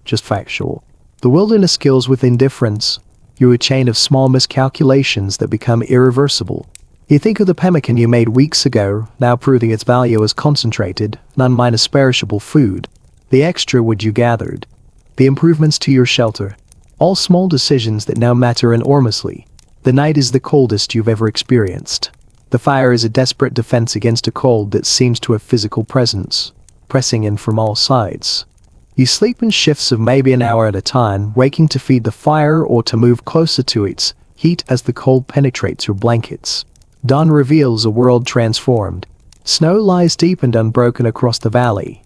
just factual. The wilderness skills with indifference, you're a chain of small miscalculations that become irreversible. You think of the pemmican you made weeks ago, now proving its value as concentrated, non-minus perishable food. The extra wood you gathered. The improvements to your shelter. All small decisions that now matter enormously. The night is the coldest you've ever experienced. The fire is a desperate defense against a cold that seems to have physical presence, pressing in from all sides. You sleep in shifts of maybe an hour at a time, waking to feed the fire or to move closer to its heat as the cold penetrates your blankets. Dawn reveals a world transformed. Snow lies deep and unbroken across the valley,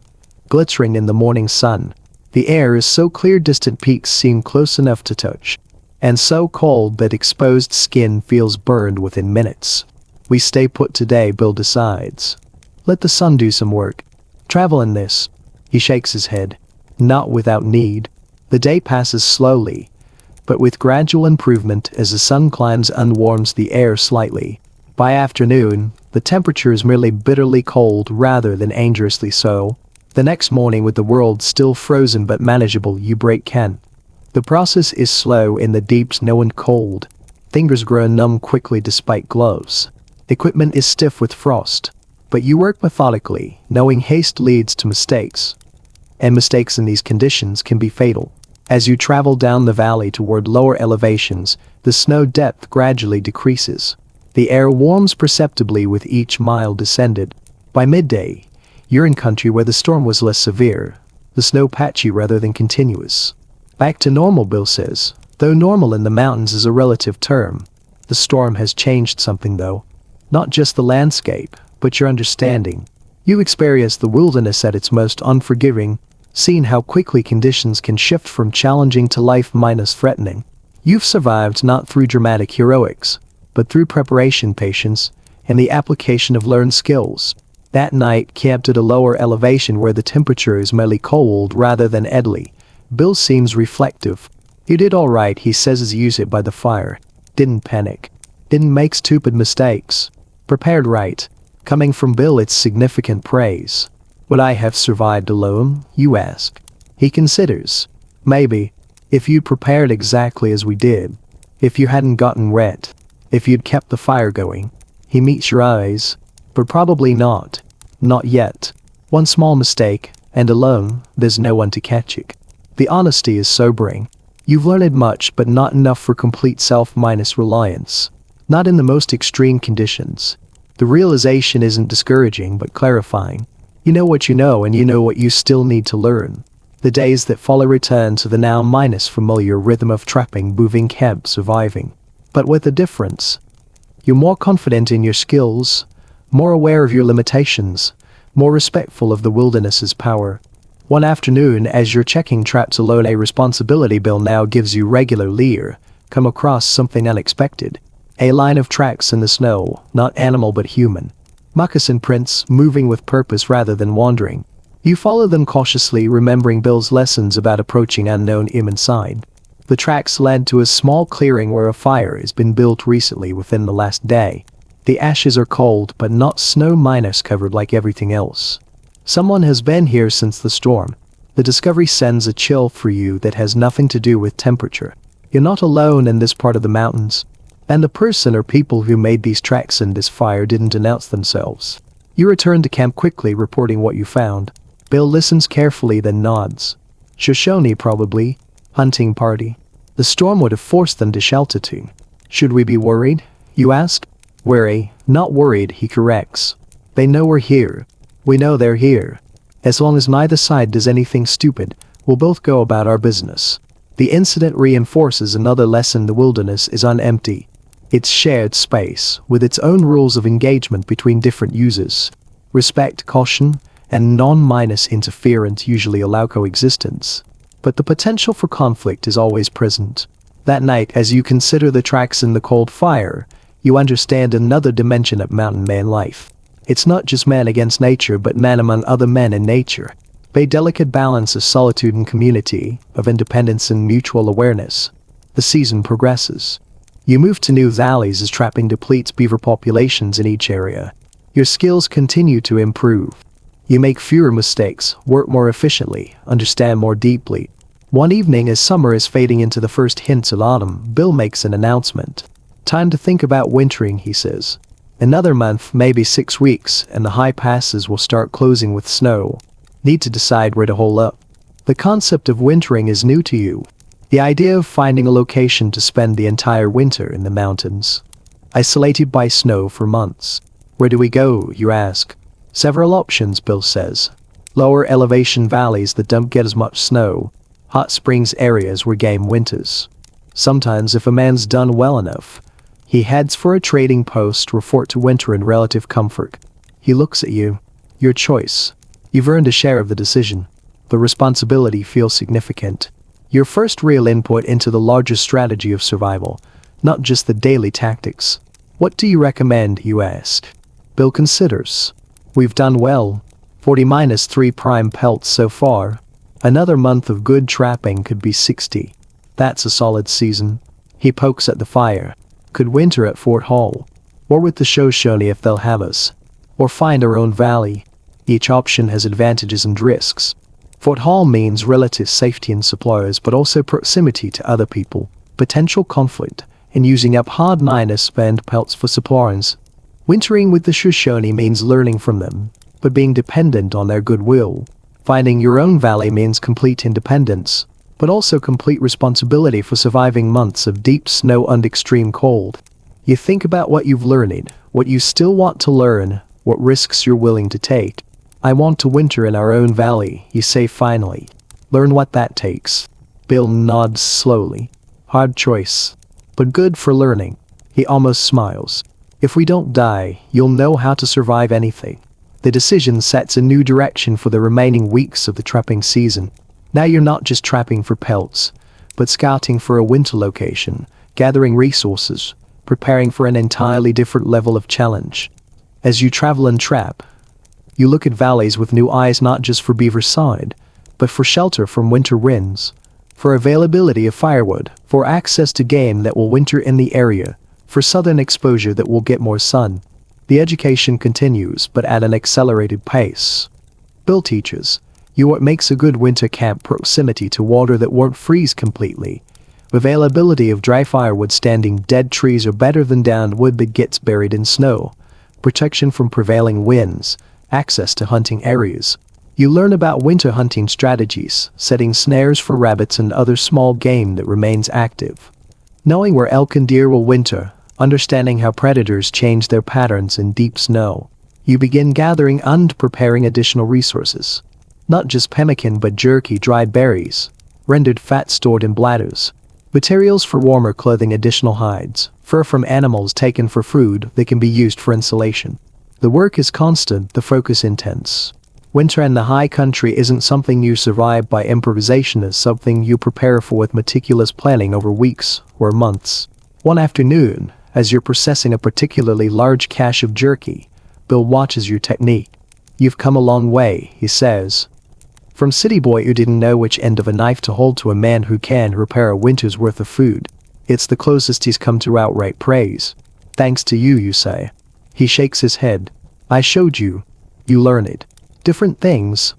glittering in the morning sun. The air is so clear distant peaks seem close enough to touch, and so cold that exposed skin feels burned within minutes. We stay put today, Bill decides. Let the sun do some work. Travel in this. He shakes his head. Not without need. The day passes slowly, but with gradual improvement as the sun climbs and warms the air slightly. By afternoon, the temperature is merely bitterly cold rather than dangerously so. The next morning, with the world still frozen but manageable, you break camp. The process is slow in the deep snow and cold. Fingers grow numb quickly despite gloves. Equipment is stiff with frost, but you work methodically, knowing haste leads to mistakes. And mistakes in these conditions can be fatal. As you travel down the valley toward lower elevations, the snow depth gradually decreases. The air warms perceptibly with each mile descended. By midday, you're in country where the storm was less severe, the snow patchy rather than continuous. Back to normal, Bill says, though normal in the mountains is a relative term. The storm has changed something though. Not just the landscape, but your understanding. You experience the wilderness at its most unforgiving, seen how quickly conditions can shift from challenging to life-threatening. You've survived not through dramatic heroics, but through preparation, patience, and the application of learned skills. That night, camped at a lower elevation where the temperature is merely cold rather than deadly, Bill seems reflective. "You did all right," he says as he uses it by the fire. "Didn't panic. Didn't make stupid mistakes. Prepared right." Coming from Bill, it's significant praise. "Would I have survived alone, you ask?" He considers. "Maybe. If you'd prepared exactly as we did. If you hadn't gotten wet. If you'd kept the fire going." He meets your eyes. "But probably not. Not yet. One small mistake, and alone, there's no one to catch it." The honesty is sobering. You've learned much, but not enough for complete self-reliance. Not in the most extreme conditions. The realization isn't discouraging but clarifying. You know what you know, and you know what you still need to learn. The days that follow return to the now familiar rhythm of trapping, moving camp, surviving. But with a difference. You're more confident in your skills, more aware of your limitations, more respectful of the wilderness's power. One afternoon, as you're checking traps alone, a responsibility Bill now gives you regularly, come across something unexpected. A line of tracks in the snow, not animal but human. Moccasin prints, moving with purpose rather than wandering. You follow them cautiously, remembering Bill's lessons about approaching unknown inside. The tracks led to a small clearing where a fire has been built recently within the last day. The ashes are cold but not snow-covered like everything else. Someone has been here since the storm. The discovery sends a chill for you that has nothing to do with temperature. You're not alone in this part of the mountains. And the person or people who made these tracks in this fire didn't announce themselves. You return to camp quickly, reporting what you found. Bill listens carefully, then nods. Shoshone, probably. Hunting party. The storm would have forced them to shelter too. Should we be worried? You ask. Wary, not worried, he corrects. They know we're here. We know they're here. As long as neither side does anything stupid, we'll both go about our business. The incident reinforces another lesson: the wilderness is unempty. It's shared space, with its own rules of engagement between different users. Respect, caution, and non-interference usually allow coexistence. But the potential for conflict is always present. That night, as you consider the tracks in the cold fire, you understand another dimension of mountain man life. It's not just man against nature, but man among other men in nature. A delicate balance of solitude and community, of independence and mutual awareness. The season progresses. You move to new valleys as trapping depletes beaver populations in each area. Your skills continue to improve. You make fewer mistakes, work more efficiently, understand more deeply. One evening, as summer is fading into the first hints of autumn, Bill makes an announcement. "Time to think about wintering," he says. "Another month, maybe 6 weeks, and the high passes will start closing with snow. Need to decide where to hole up." The concept of wintering is new to you. The idea of finding a location to spend the entire winter in the mountains. Isolated by snow for months. Where do we go, you ask? Several options, Bill says. Lower elevation valleys that don't get as much snow. Hot springs areas where game winters. Sometimes, if a man's done well enough, he heads for a trading post or fort to winter in relative comfort. He looks at you. Your choice. You've earned a share of the decision. The responsibility feels significant. Your first real input into the larger strategy of survival, not just the daily tactics. What do you recommend, you ask? Bill considers. We've done well. 40-3 prime pelts so far. Another month of good trapping could be 60. That's a solid season. He pokes at the fire. Could winter at Fort Hall. Or with the Shoshone if they'll have us. Or find our own valley. Each option has advantages and risks. Fort Hall means relative safety and supplies, but also proximity to other people, potential conflict, and using up hard-spent pelts for supplies. Wintering with the Shoshone means learning from them, but being dependent on their goodwill. Finding your own valley means complete independence, but also complete responsibility for surviving months of deep snow and extreme cold. You think about what you've learned, what you still want to learn, what risks you're willing to take. I want to winter in our own valley, you say finally. Learn what that takes. Bill nods slowly. Hard choice. But good for learning. He almost smiles. If we don't die, you'll know how to survive anything. The decision sets a new direction for the remaining weeks of the trapping season. Now you're not just trapping for pelts, but scouting for a winter location, gathering resources, preparing for an entirely different level of challenge. As you travel and trap, you look at valleys with new eyes, not just for beaver side, but for shelter from winter winds, for availability of firewood, for access to game that will winter in the area, for southern exposure that will get more sun. The education continues, but at an accelerated pace. Bill teaches you what makes a good winter camp: proximity to water that won't freeze completely, availability of dry firewood, standing dead trees are better than downed wood that gets buried in snow, protection from prevailing winds, access to hunting areas. You learn about winter hunting strategies, setting snares for rabbits and other small game that remains active. Knowing where elk and deer will winter, understanding how predators change their patterns in deep snow. You begin gathering and preparing additional resources. Not just pemmican but jerky, dried berries, rendered fat stored in bladders, materials for warmer clothing, additional hides, fur from animals taken for food that can be used for insulation. The work is constant, the focus intense. Winter in the high country isn't something you survive by improvisation, it's something you prepare for with meticulous planning over weeks or months. One afternoon, as you're processing a particularly large cache of jerky, Bill watches your technique. "You've come a long way," he says. "From city boy who didn't know which end of a knife to hold to a man who can prepare a winter's worth of food. It's the closest he's come to outright praise. Thanks to you," you say. He shakes his head. "I showed you. You learn it. Different things.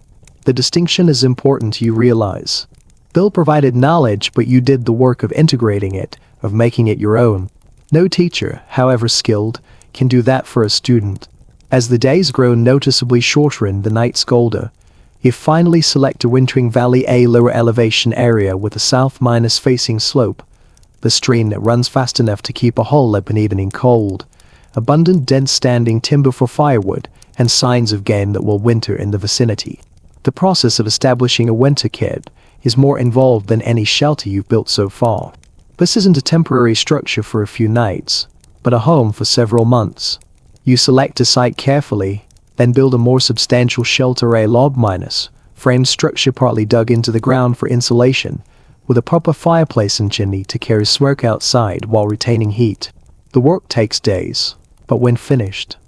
The distinction is important, you realize. Bill provided knowledge, but you did the work of integrating it, of making it your own. No teacher, however skilled, can do that for a student. As the days grow noticeably shorter and the nights colder, you finally select a wintering valley, a lower elevation area with a south-facing slope, the stream that runs fast enough to keep a hole open even in cold, abundant dense standing timber for firewood, and signs of game that will winter in the vicinity. The process of establishing a winter kit is more involved than any shelter you've built so far. This isn't a temporary structure for a few nights, but a home for several months. You select a site carefully, then build a more substantial shelter, a log-frame structure partly dug into the ground for insulation, with a proper fireplace and chimney to carry smoke outside while retaining heat. The work takes days, but when finished,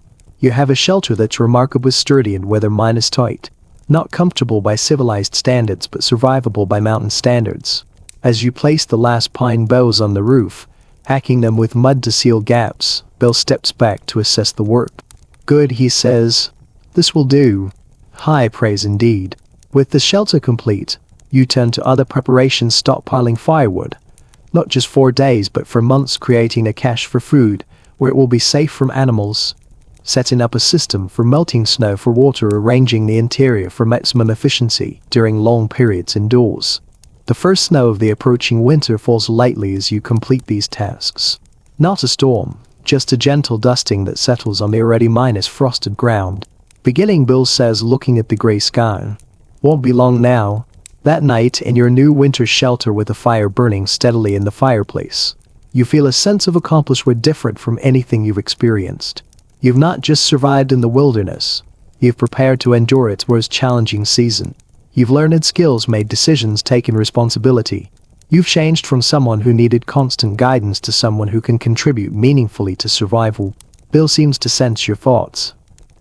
you have a shelter that's remarkably sturdy and weather-tight, not comfortable by civilized standards but survivable by mountain standards. As you place the last pine boughs on the roof, hacking them with mud to seal gaps, Bill steps back to assess the work. "Good," he says. "This will do." High praise indeed. With the shelter complete, you turn to other preparations, stockpiling firewood, not just for days but for months, creating a cache for food where it will be safe from animals, setting up a system for melting snow for water, arranging the interior for maximum efficiency during long periods indoors. The first snow of the approaching winter falls lightly as you complete these tasks. Not a storm, just a gentle dusting that settles on the already frosted ground. "Beginning," Bill says, looking at the gray sky. "Won't be long now." That night, in your new winter shelter with a fire burning steadily in the fireplace, you feel a sense of accomplishment different from anything you've experienced. You've not just survived in the wilderness, you've prepared to endure its most challenging season. You've learned skills, made decisions, taken responsibility. You've changed from someone who needed constant guidance to someone who can contribute meaningfully to survival. Bill seems to sense your thoughts.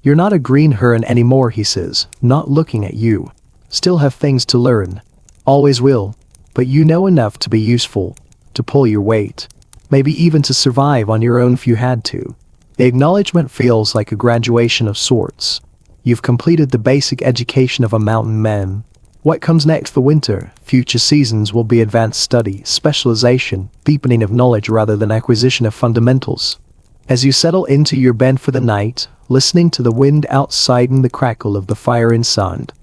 "You're not a greenhorn anymore," he says, not looking at you. "Still have things to learn. Always will. But you know enough to be useful, to pull your weight. Maybe even to survive on your own if you had to." The acknowledgement feels like a graduation of sorts. You've completed the basic education of a mountain man. What comes next for winter, future seasons will be advanced study, specialization, deepening of knowledge rather than acquisition of fundamentals. As you settle into your bed for the night, listening to the wind outside and the crackle of the fire inside,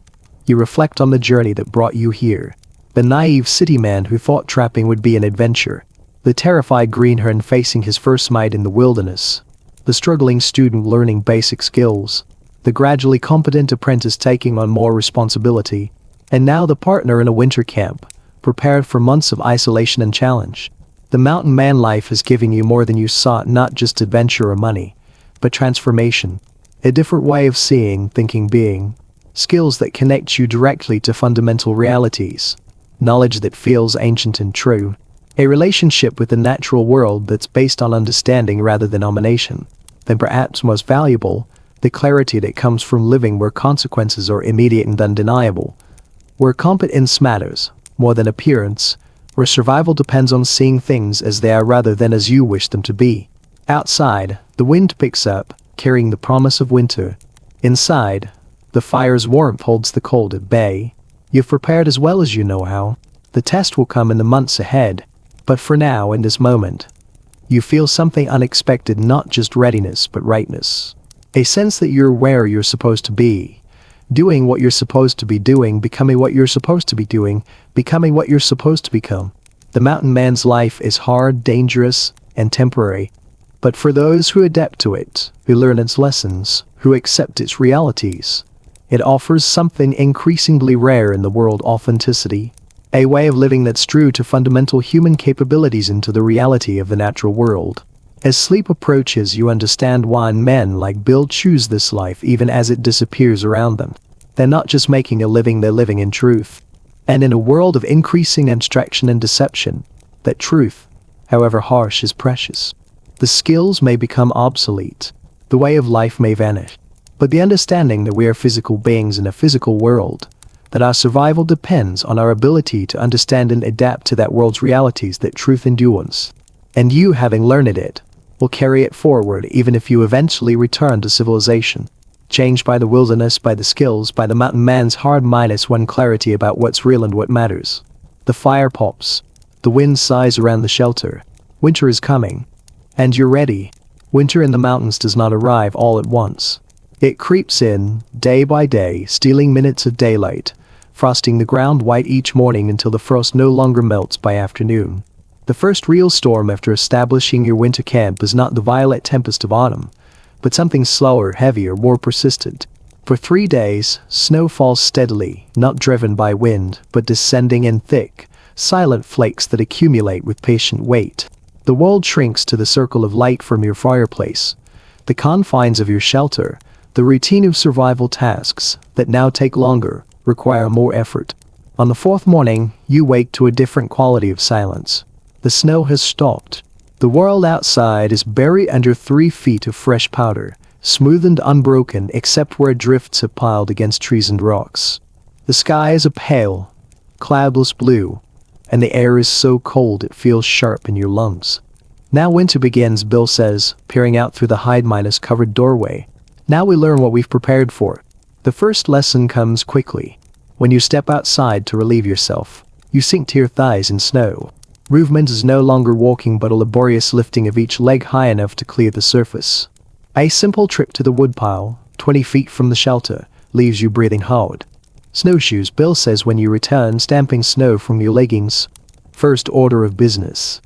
you reflect on the journey that brought you here. The naive city man who thought trapping would be an adventure. The terrified greenhorn facing his first night in the wilderness. The struggling student learning basic skills. The gradually competent apprentice taking on more responsibility. And now the partner in a winter camp, prepared for months of isolation and challenge. The mountain man life has given you more than you sought, not just adventure or money, but transformation. A different way of seeing, thinking, being. Skills that connect you directly to fundamental realities. Knowledge that feels ancient and true. A relationship with the natural world that's based on understanding rather than domination. Then perhaps most valuable, the clarity that comes from living where consequences are immediate and undeniable. Where competence matters, more than appearance. Where survival depends on seeing things as they are rather than as you wish them to be. Outside, the wind picks up, carrying the promise of winter. Inside, the fire's warmth holds the cold at bay. You've prepared as well as you know how. The test will come in the months ahead. But for now, in this moment, you feel something unexpected, not just readiness, but rightness. A sense that you're where you're supposed to be. Doing what you're supposed to be doing, becoming what you're supposed to be doing, becoming what you're supposed to become. The mountain man's life is hard, dangerous, and temporary. But for those who adapt to it, who learn its lessons, who accept its realities, it offers something increasingly rare in the world: authenticity. A way of living that's true to fundamental human capabilities and to the reality of the natural world. As sleep approaches, you understand why men like Bill choose this life even as it disappears around them. They're not just making a living, they're living in truth. And in a world of increasing abstraction and deception, that truth, however harsh, is precious. The skills may become obsolete. The way of life may vanish. But the understanding that we are physical beings in a physical world, that our survival depends on our ability to understand and adapt to that world's realities, that truth endures. And you, having learned it, will carry it forward even if you eventually return to civilization. Changed by the wilderness, by the skills, by the mountain man's hard -1 clarity about what's real and what matters. The fire pops. The wind sighs around the shelter. Winter is coming. And you're ready. Winter in the mountains does not arrive all at once. It creeps in, day by day, stealing minutes of daylight, frosting the ground white each morning until the frost no longer melts by afternoon. The first real storm after establishing your winter camp is not the violent tempest of autumn, but something slower, heavier, more persistent. For 3 days, snow falls steadily, not driven by wind, but descending in thick, silent flakes that accumulate with patient weight. The world shrinks to the circle of light from your fireplace, the confines of your shelter, the routine of survival tasks that now take longer, require more effort. On the 4th morning, you wake to a different quality of silence. The snow has stopped. The world outside is buried under 3 feet of fresh powder, smooth and unbroken except where drifts have piled against trees and rocks. The sky is a pale, cloudless blue, and the air is so cold it feels sharp in your lungs. Now winter begins, Bill says, peering out through the hide-covered doorway. Now we learn what we've prepared for. The first lesson comes quickly. When you step outside to relieve yourself, you sink to your thighs in snow. Movement is no longer walking but a laborious lifting of each leg high enough to clear the surface. A simple trip to the woodpile, 20 feet from the shelter, leaves you breathing hard. Snowshoes, Bill says when you return, stamping snow from your leggings. First order of business.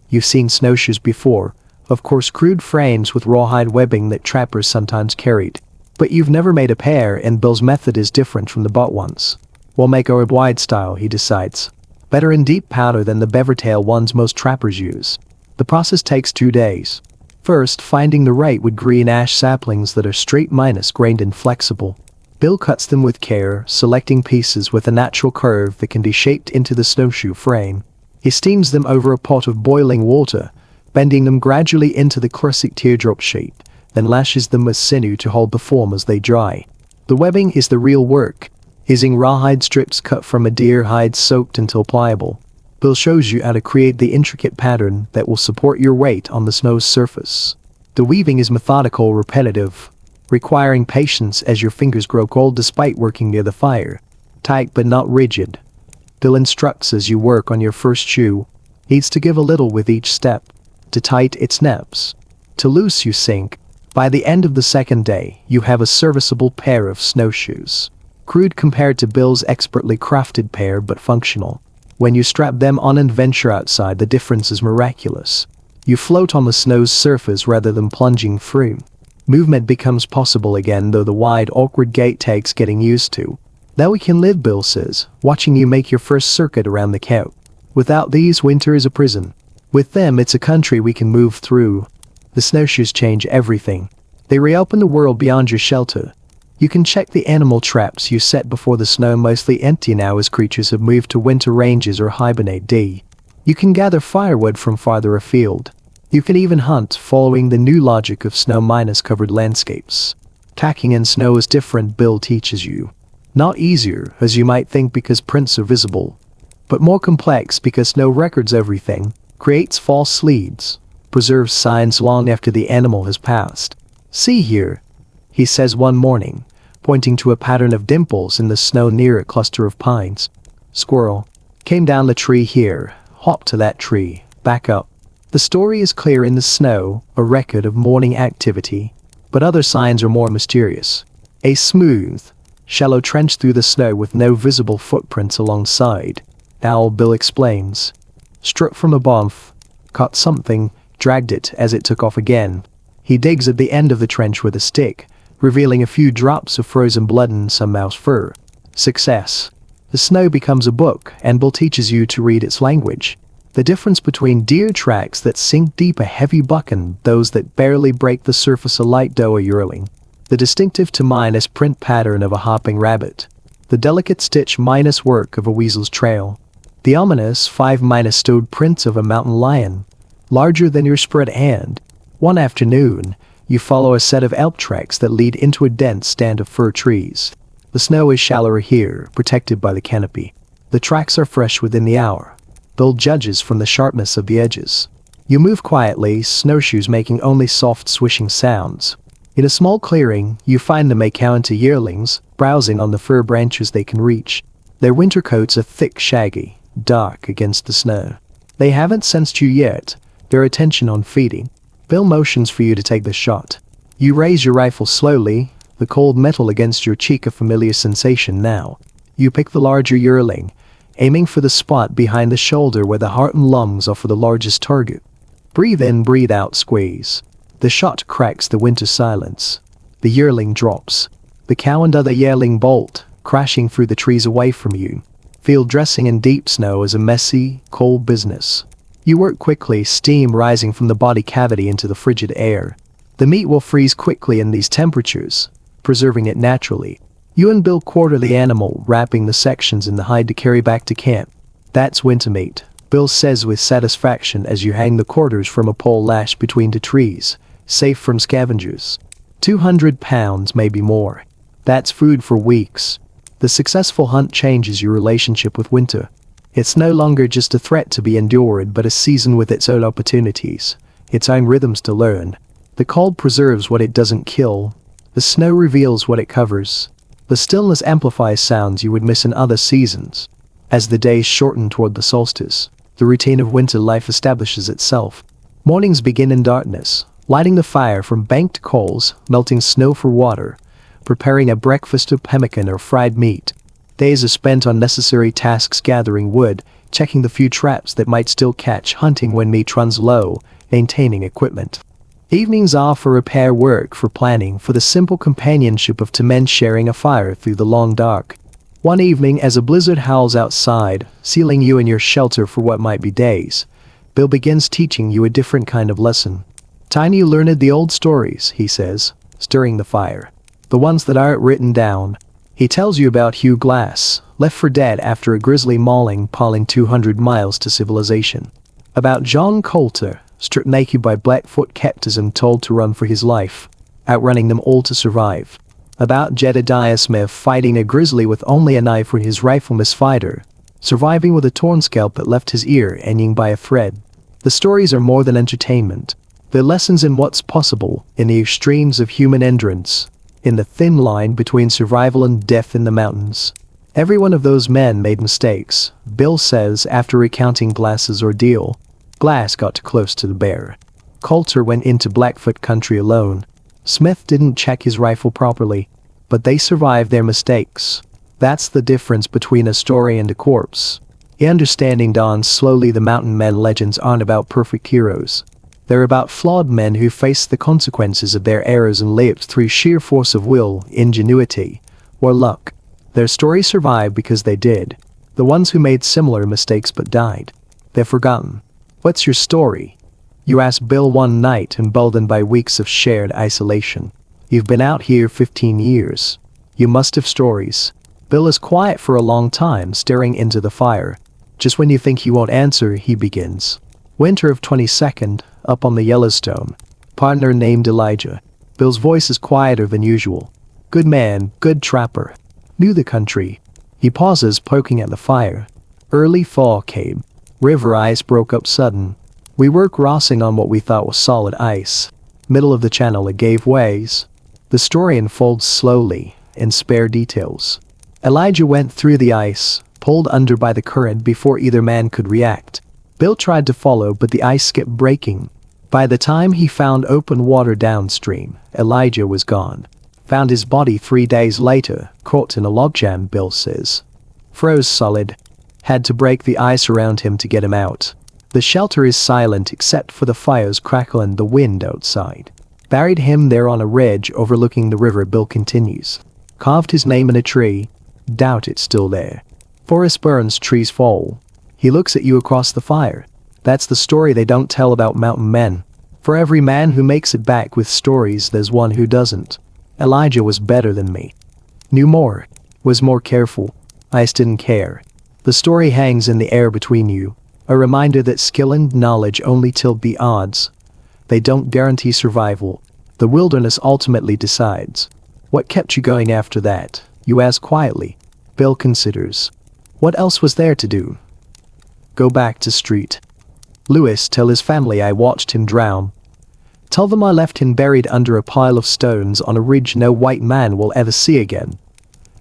You've seen snowshoes before, of course, crude frames with rawhide webbing that trappers sometimes carried. But you've never made a pair, and Bill's method is different from the bought ones. We'll make our wide style, he decides. Better in deep powder than the beavertail ones most trappers use. The process takes 2 days. First, finding the right wood green ash saplings that are straight-grained and flexible. Bill cuts them with care, selecting pieces with a natural curve that can be shaped into the snowshoe frame. He steams them over a pot of boiling water, bending them gradually into the classic teardrop shape, then lashes them with sinew to hold the form as they dry. The webbing is the real work, using rawhide strips cut from a deer hide soaked until pliable. Bill shows you how to create the intricate pattern that will support your weight on the snow's surface. The weaving is methodical, repetitive, requiring patience as your fingers grow cold despite working near the fire. Tight but not rigid. Bill instructs as you work on your first shoe. Needs to give a little with each step. To tight, it snaps. To loose, you sink. By the end of the 2nd day, you have a serviceable pair of snowshoes. Crude compared to Bill's expertly crafted pair, but functional. When you strap them on and venture outside, the difference is miraculous. You float on the snow's surface rather than plunging through. Movement becomes possible again, though the wide, awkward gait takes getting used to. Now we can live, Bill says, watching you make your first circuit around the camp. Without these, winter is a prison. With them, it's a country we can move through. The snowshoes change everything. They reopen the world beyond your shelter. You can check the animal traps you set before the snow, mostly empty now as creatures have moved to winter ranges or hibernate. You can gather firewood from farther afield. You can even hunt, following the new logic of snow minus covered landscapes. Tacking in snow is different, Bill teaches you. Not easier, as you might think, because prints are visible, but more complex because snow records everything, creates false leads, preserves signs long after the animal has passed. See here, he says one morning, pointing to a pattern of dimples in the snow near a cluster of pines. Squirrel. Came down the tree here, hop to that tree, back up. The story is clear in the snow, a record of morning activity, but other signs are more mysterious. A smooth, shallow trench through the snow with no visible footprints alongside. Owl, Bill explains. Struck from above, caught something, dragged it as it took off again. He digs at the end of the trench with a stick, revealing a few drops of frozen blood and some mouse fur. Success. The snow becomes a book, and Bill teaches you to read its language. The difference between deer tracks that sink deep a heavy buck and those that barely break the surface a light doe or yearling. The distinctive to minus print pattern of a hopping rabbit. The delicate stitch minus work of a weasel's trail. The ominous 5- stowed print of a mountain lion. Larger than your spread hand. One afternoon, you follow a set of elk tracks that lead into a dense stand of fir trees. The snow is shallower here, protected by the canopy. The tracks are fresh within the hour. Bill judges from the sharpness of the edges. You move quietly, snowshoes making only soft swishing sounds. In a small clearing, you find the Americanfrontierlife yearlings, browsing on the fir branches they can reach. Their winter coats are thick, shaggy, dark against the snow. They haven't sensed you yet, their attention on feeding. Bill motions for you to take the shot. You raise your rifle slowly, the cold metal against your cheek a familiar sensation now. You pick the larger yearling, aiming for the spot behind the shoulder where the heart and lungs offer the largest target. Breathe in, breathe out, squeeze. The shot cracks the winter silence. The yearling drops. The cow and other yearling bolt, crashing through the trees away from you. Field dressing in deep snow is a messy, cold business. You work quickly, steam rising from the body cavity into the frigid air. The meat will freeze quickly in these temperatures, preserving it naturally. You and Bill quarter the animal, wrapping the sections in the hide to carry back to camp. That's winter meat, Bill says with satisfaction as you hang the quarters from a pole lashed between the trees, safe from scavengers. 200 pounds, maybe more. That's food for weeks. The successful hunt changes your relationship with winter. It's no longer just a threat to be endured, but a season with its own opportunities, its own rhythms to learn. The cold preserves what it doesn't kill. The snow reveals what it covers. The stillness amplifies sounds you would miss in other seasons. As the days shorten toward the solstice, the routine of winter life establishes itself. Mornings begin in darkness, lighting the fire from banked coals, melting snow for water, preparing a breakfast of pemmican or fried meat. Days are spent on necessary tasks, gathering wood, checking the few traps that might still catch, hunting when meat runs low, maintaining equipment. Evenings are for repair work, for planning, for the simple companionship of two men sharing a fire through the long dark. One evening, as a blizzard howls outside, sealing you in your shelter for what might be days, Bill begins teaching you a different kind of lesson. Tiny learned the old stories, he says, stirring the fire. The ones that aren't written down. He tells you about Hugh Glass, left for dead after a grisly mauling, 200 miles to civilization. About John Coulter, stripped naked by Blackfoot captors and told to run for his life, outrunning them all to survive. About Jedediah Smith fighting a grizzly with only a knife for his rifle misfighter, surviving with a torn scalp that left his ear hanging by a thread. The stories are more than entertainment. They're lessons in what's possible, in the extremes of human endurance, in the thin line between survival and death in the mountains. Every one of those men made mistakes, Bill says after recounting Glass's ordeal. Glass got too close to the bear. Coulter went into Blackfoot country alone. Smith didn't check his rifle properly, but they survived their mistakes. That's the difference between a story and a corpse. Understanding dawns slowly. The mountain men legends aren't about perfect heroes. They're about flawed men who faced the consequences of their errors and lived through sheer force of will, ingenuity, or luck. Their stories survive because they did. The ones who made similar mistakes but died, they're forgotten. What's your story? You ask Bill one night, emboldened by weeks of shared isolation. You've been out here 15 years. You must have stories. Bill is quiet for a long time, staring into the fire. Just when you think he won't answer, he begins. Winter of 22nd, up on the Yellowstone. Partner named Elijah. Bill's voice is quieter than usual. Good man, good trapper. Knew the country. He pauses, poking at the fire. Early fall came. River ice broke up sudden. We were crossing on what we thought was solid ice. Middle of the channel it gave ways. The story unfolds slowly, in spare details. Elijah went through the ice, pulled under by the current before either man could react. Bill tried to follow, but the ice kept breaking. By the time he found open water downstream, Elijah was gone. Found his body 3 days later, caught in a logjam, Bill says. Froze solid. Had to break the ice around him to get him out. The shelter is silent except for the fire's crackle and the wind outside. Buried him there on a ridge overlooking the river, Bill continues. Carved his name in a tree. Doubt it's still there. Forest burns, trees fall. He looks at you across the fire. That's the story they don't tell about mountain men. For every man who makes it back with stories, there's one who doesn't. Elijah was better than me. Knew more. Was more careful. I just didn't care. The story hangs in the air between you. A reminder that skill and knowledge only tilt the odds. They don't guarantee survival. The wilderness ultimately decides. What kept you going after that? You ask quietly. Bill considers. What else was there to do? Go back to street. Lewis, tell his family I watched him drown. Tell them I left him buried under a pile of stones on a ridge no white man will ever see again.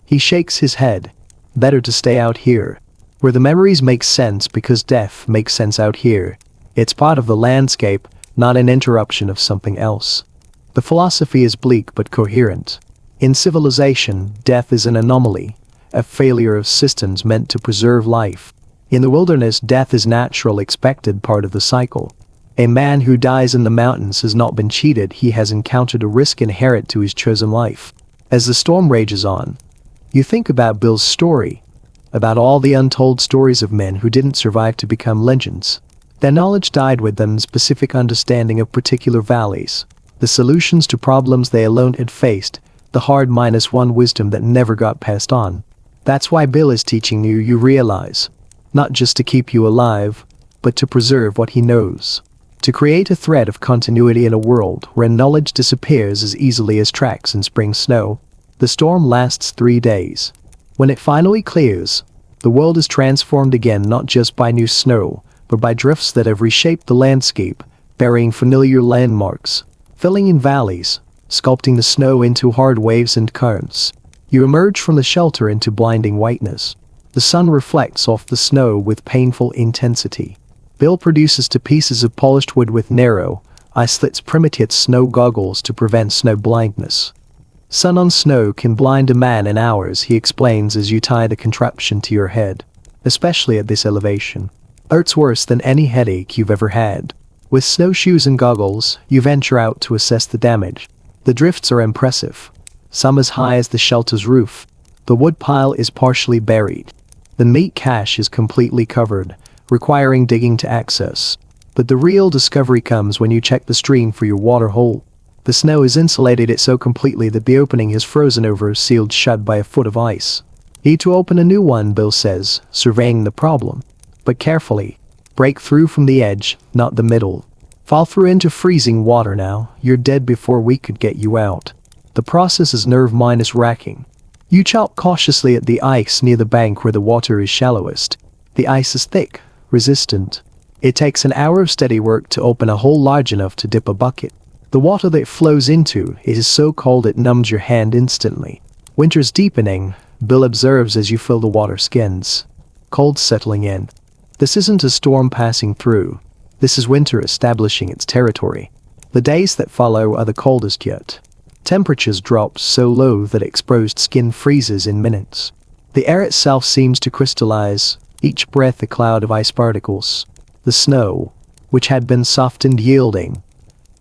He shakes his head. Better to stay out here. Where the memories make sense, because death makes sense out here. It's part of the landscape, not an interruption of something else. The philosophy is bleak but coherent. In civilization, death is an anomaly, a failure of systems meant to preserve life. In the wilderness, death is natural, expected part of the cycle. A man who dies in the mountains has not been cheated, he has encountered a risk inherent to his chosen life. As the storm rages on, you think about Bill's story, about all the untold stories of men who didn't survive to become legends. Their knowledge died with them, specific understanding of particular valleys, the solutions to problems they alone had faced, the hard -1 wisdom that never got passed on. That's why Bill is teaching you, you realize. Not just to keep you alive, but to preserve what he knows. To create a thread of continuity in a world where knowledge disappears as easily as tracks in spring snow. The storm lasts 3 days. When it finally clears, the world is transformed again, not just by new snow, but by drifts that have reshaped the landscape, burying familiar landmarks, filling in valleys, sculpting the snow into hard waves and currents. You emerge from the shelter into blinding whiteness. The sun reflects off the snow with painful intensity. Bill produces 2 pieces of polished wood with narrow, eye-slits, primitive snow goggles to prevent snow blindness. Sun on snow can blind a man in hours, he explains as you tie the contraption to your head. Especially at this elevation. Hurts worse than any headache you've ever had. With snowshoes and goggles, you venture out to assess the damage. The drifts are impressive. Some as high as the shelter's roof. The wood pile is partially buried. The meat cache is completely covered, requiring digging to access. But the real discovery comes when you check the stream for your water hole. The snow has insulated it so completely that the opening is frozen over, sealed shut by a foot of ice. Need to open a new one, Bill says, surveying the problem. But carefully. Break through from the edge, not the middle. Fall through into freezing water now, you're dead before we could get you out. The process is nerve-wracking. You chop cautiously at the ice near the bank where the water is shallowest. The ice is thick, resistant. It takes an hour of steady work to open a hole large enough to dip a bucket. The water that it flows into is so cold it numbs your hand instantly. Winter's deepening, Bill observes as you feel the water skins. Cold settling in. This isn't a storm passing through. This is winter establishing its territory. The days that follow are the coldest yet. Temperatures drop so low that exposed skin freezes in minutes. The air itself seems to crystallize, each breath a cloud of ice particles. The snow, which had been soft and yielding,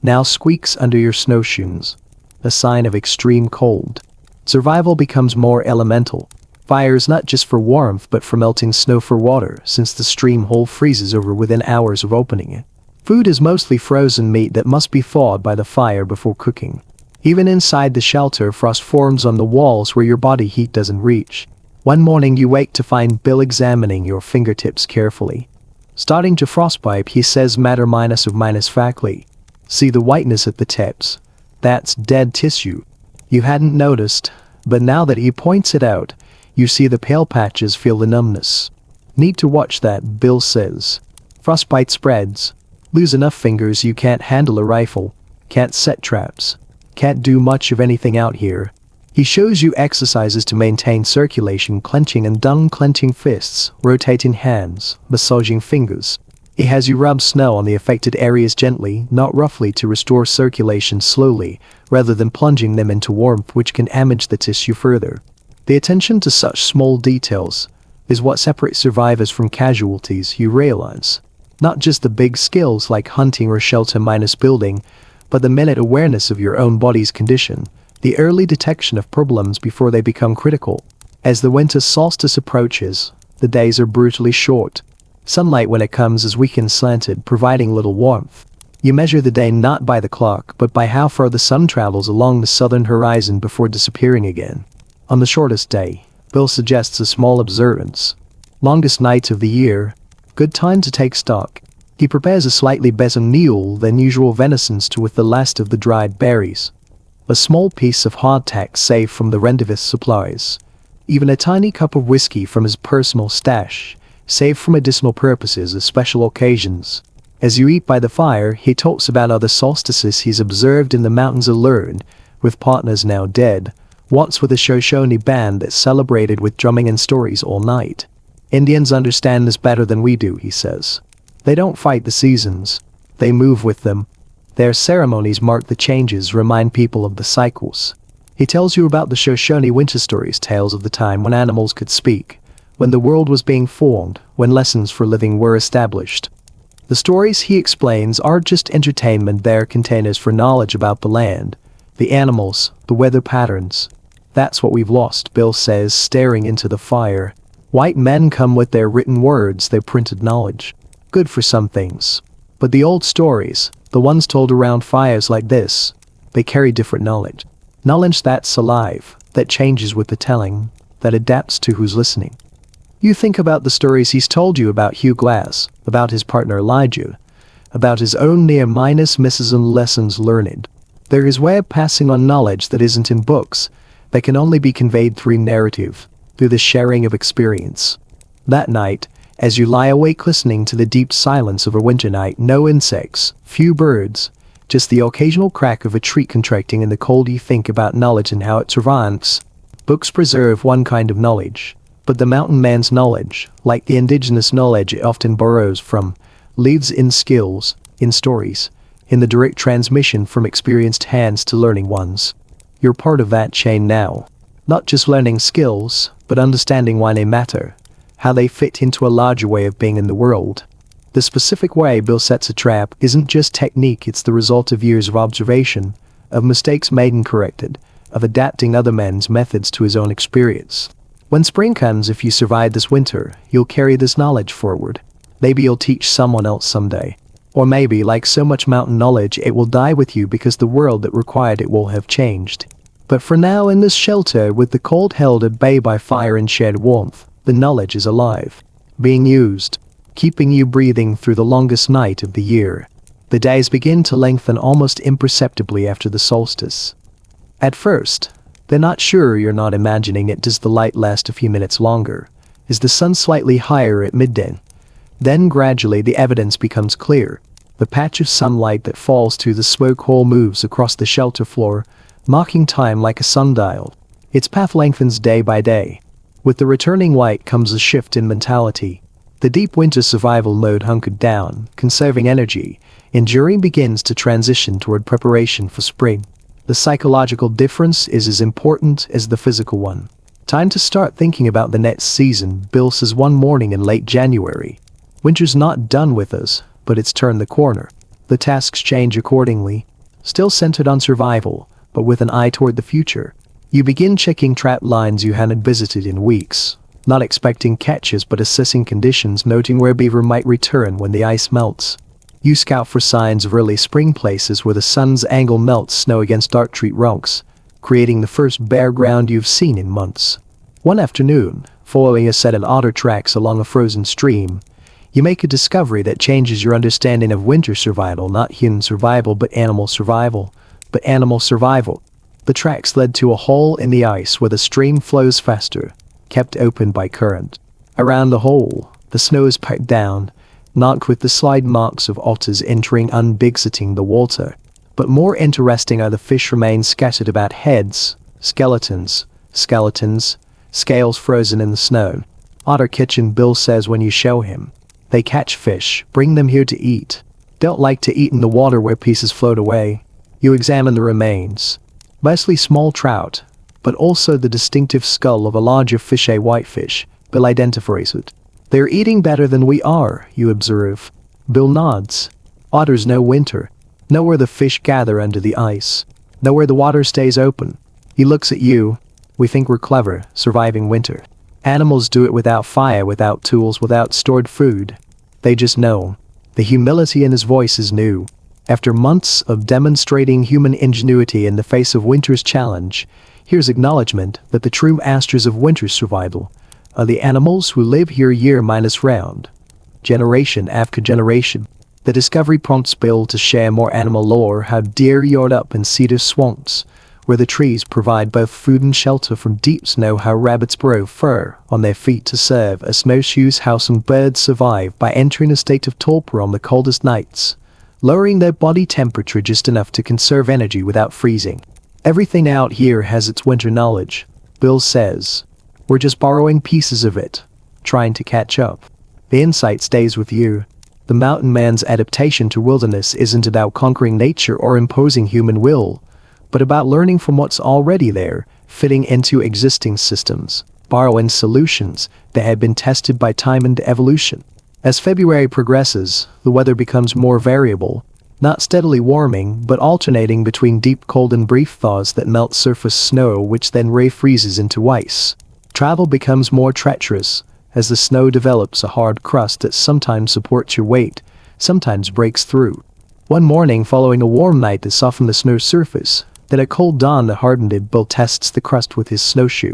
now squeaks under your snowshoes, a sign of extreme cold. Survival becomes more elemental. Fires not just for warmth but for melting snow for water, since the stream hole freezes over within hours of opening it. Food is mostly frozen meat that must be thawed by the fire before cooking. Even inside the shelter, frost forms on the walls where your body heat doesn't reach. One morning you wake to find Bill examining your fingertips carefully. Starting to frostbite, he says matter minus of minus factly. See the whiteness at the tips? That's dead tissue. You hadn't noticed, but now that he points it out, you see the pale patches, feel the numbness. Need to watch that, Bill says. Frostbite spreads. Lose enough fingers you can't handle a rifle, can't set traps, can't do much of anything out here. He shows you exercises to maintain circulation, clenching and unclenching fists, rotating hands, massaging fingers. He has you rub snow on the affected areas gently, not roughly, to restore circulation slowly, rather than plunging them into warmth which can damage the tissue further. The attention to such small details is what separates survivors from casualties, you realize. Not just the big skills like hunting or shelter-building, but the minute awareness of your own body's condition, the early detection of problems before they become critical. As the winter solstice approaches, the days are brutally short. Sunlight when it comes is weak and slanted, providing little warmth. You measure the day not by the clock, but by how far the sun travels along the southern horizon before disappearing again. On the shortest day, Bill suggests a small observance. Longest night of the year, good time to take stock. He prepares a slightly better meal than usual venison stew with the last of the dried berries. A small piece of hardtack saved from the rendezvous supplies. Even a tiny cup of whiskey from his personal stash, saved for medicinal purposes as special occasions. As you eat by the fire, he talks about other solstices he's observed in the mountains alone, with partners now dead, once with a Shoshone band that celebrated with drumming and stories all night. Indians understand this better than we do, he says. They don't fight the seasons, they move with them. Their ceremonies mark the changes, remind people of the cycles. He tells you about the Shoshone winter stories, tales of the time when animals could speak, when the world was being formed, when lessons for living were established. The stories, he explains, aren't just entertainment, they're containers for knowledge about the land, the animals, the weather patterns. That's what we've lost, Bill says, staring into the fire. White men come with their written words, their printed knowledge. Good for some things. But the old stories, the ones told around fires like this, they carry different knowledge. Knowledge that's alive, that changes with the telling, that adapts to who's listening. You think about the stories he's told you about Hugh Glass, about his partner Elijah, about his own near-misses and lessons learned. They're his way of passing on knowledge that isn't in books, that can only be conveyed through narrative, through the sharing of experience. That night, as you lie awake listening to the deep silence of a winter night, no insects, few birds, just the occasional crack of a tree contracting in the cold, you think about knowledge and how it survives. Books preserve one kind of knowledge, but the mountain man's knowledge, like the indigenous knowledge it often borrows from, lives in skills, in stories, in the direct transmission from experienced hands to learning ones. You're part of that chain now. Not just learning skills, but understanding why they matter, how they fit into a larger way of being in the world. The specific way Bill sets a trap isn't just technique, it's the result of years of observation, of mistakes made and corrected, of adapting other men's methods to his own experience. When spring comes, if you survive this winter, you'll carry this knowledge forward. Maybe you'll teach someone else someday. Or maybe, like so much mountain knowledge, it will die with you because the world that required it will have changed. But for now, in this shelter, with the cold held at bay by fire and shared warmth, the knowledge is alive, being used, keeping you breathing through the longest night of the year. The days begin to lengthen almost imperceptibly after the solstice. At first, they're not sure, you're not imagining it. Does the light last a few minutes longer? Is the sun slightly higher at midday? Then gradually the evidence becomes clear. The patch of sunlight that falls through the smoke hole moves across the shelter floor, marking time like a sundial. Its path lengthens day by day. With the returning light comes a shift in mentality. The deep winter survival mode, hunkered down, conserving energy, enduring, begins to transition toward preparation for spring. The psychological difference is as important as the physical one. Time to start thinking about the next season, Bill says one morning in late January. Winter's not done with us, but it's turned the corner. The tasks change accordingly, still centered on survival, but with an eye toward the future. You begin checking trap lines you hadn't visited in weeks, not expecting catches but assessing conditions, noting where beaver might return when the ice melts. You scout for signs of early spring, places where the sun's angle melts snow against dark tree trunks, creating the first bare ground you've seen in months. One afternoon, following a set of otter tracks along a frozen stream, you make a discovery that changes your understanding of winter survival, not human survival but animal survival. The tracks led to a hole in the ice where the stream flows faster, kept open by current. Around the hole, the snow is packed down, not with the slide marks of otters entering exiting the water. But more interesting are the fish remains scattered about: heads, skeletons, scales frozen in the snow. Otter Kitchen Bill says when you show him, they catch fish, bring them here to eat. Don't like to eat in the water where pieces float away. You examine the remains. Mostly small trout, but also the distinctive skull of a larger fish, a whitefish. Bill identifies it. They're eating better than we are, you observe. Bill nods. Otters know winter. Know where the fish gather under the ice. Know where the water stays open. He looks at you. We think we're clever, surviving winter. Animals do it without fire, without tools, without stored food. They just know. The humility in his voice is new. After months of demonstrating human ingenuity in the face of winter's challenge, here's acknowledgement that the true masters of winter survival are the animals who live here year-round. Generation after generation. The discovery prompts Bill to share more animal lore: how deer yard up in cedar swamps, where the trees provide both food and shelter from deep snow; how rabbits grow fur on their feet to serve as snowshoes; how some birds survive by entering a state of torpor on the coldest nights, lowering their body temperature just enough to conserve energy without freezing. Everything out here has its winter knowledge, Bill says. We're just borrowing pieces of it, trying to catch up. The insight stays with you. The mountain man's adaptation to wilderness isn't about conquering nature or imposing human will, but about learning from what's already there, fitting into existing systems, borrowing solutions that have been tested by time and evolution. As February progresses, the weather becomes more variable, not steadily warming, but alternating between deep cold and brief thaws that melt surface snow, which then refreezes into ice. Travel becomes more treacherous, as the snow develops a hard crust that sometimes supports your weight, sometimes breaks through. One morning following a warm night that softened the snow surface, then a cold dawn that hardened it, Bill tests the crust with his snowshoe.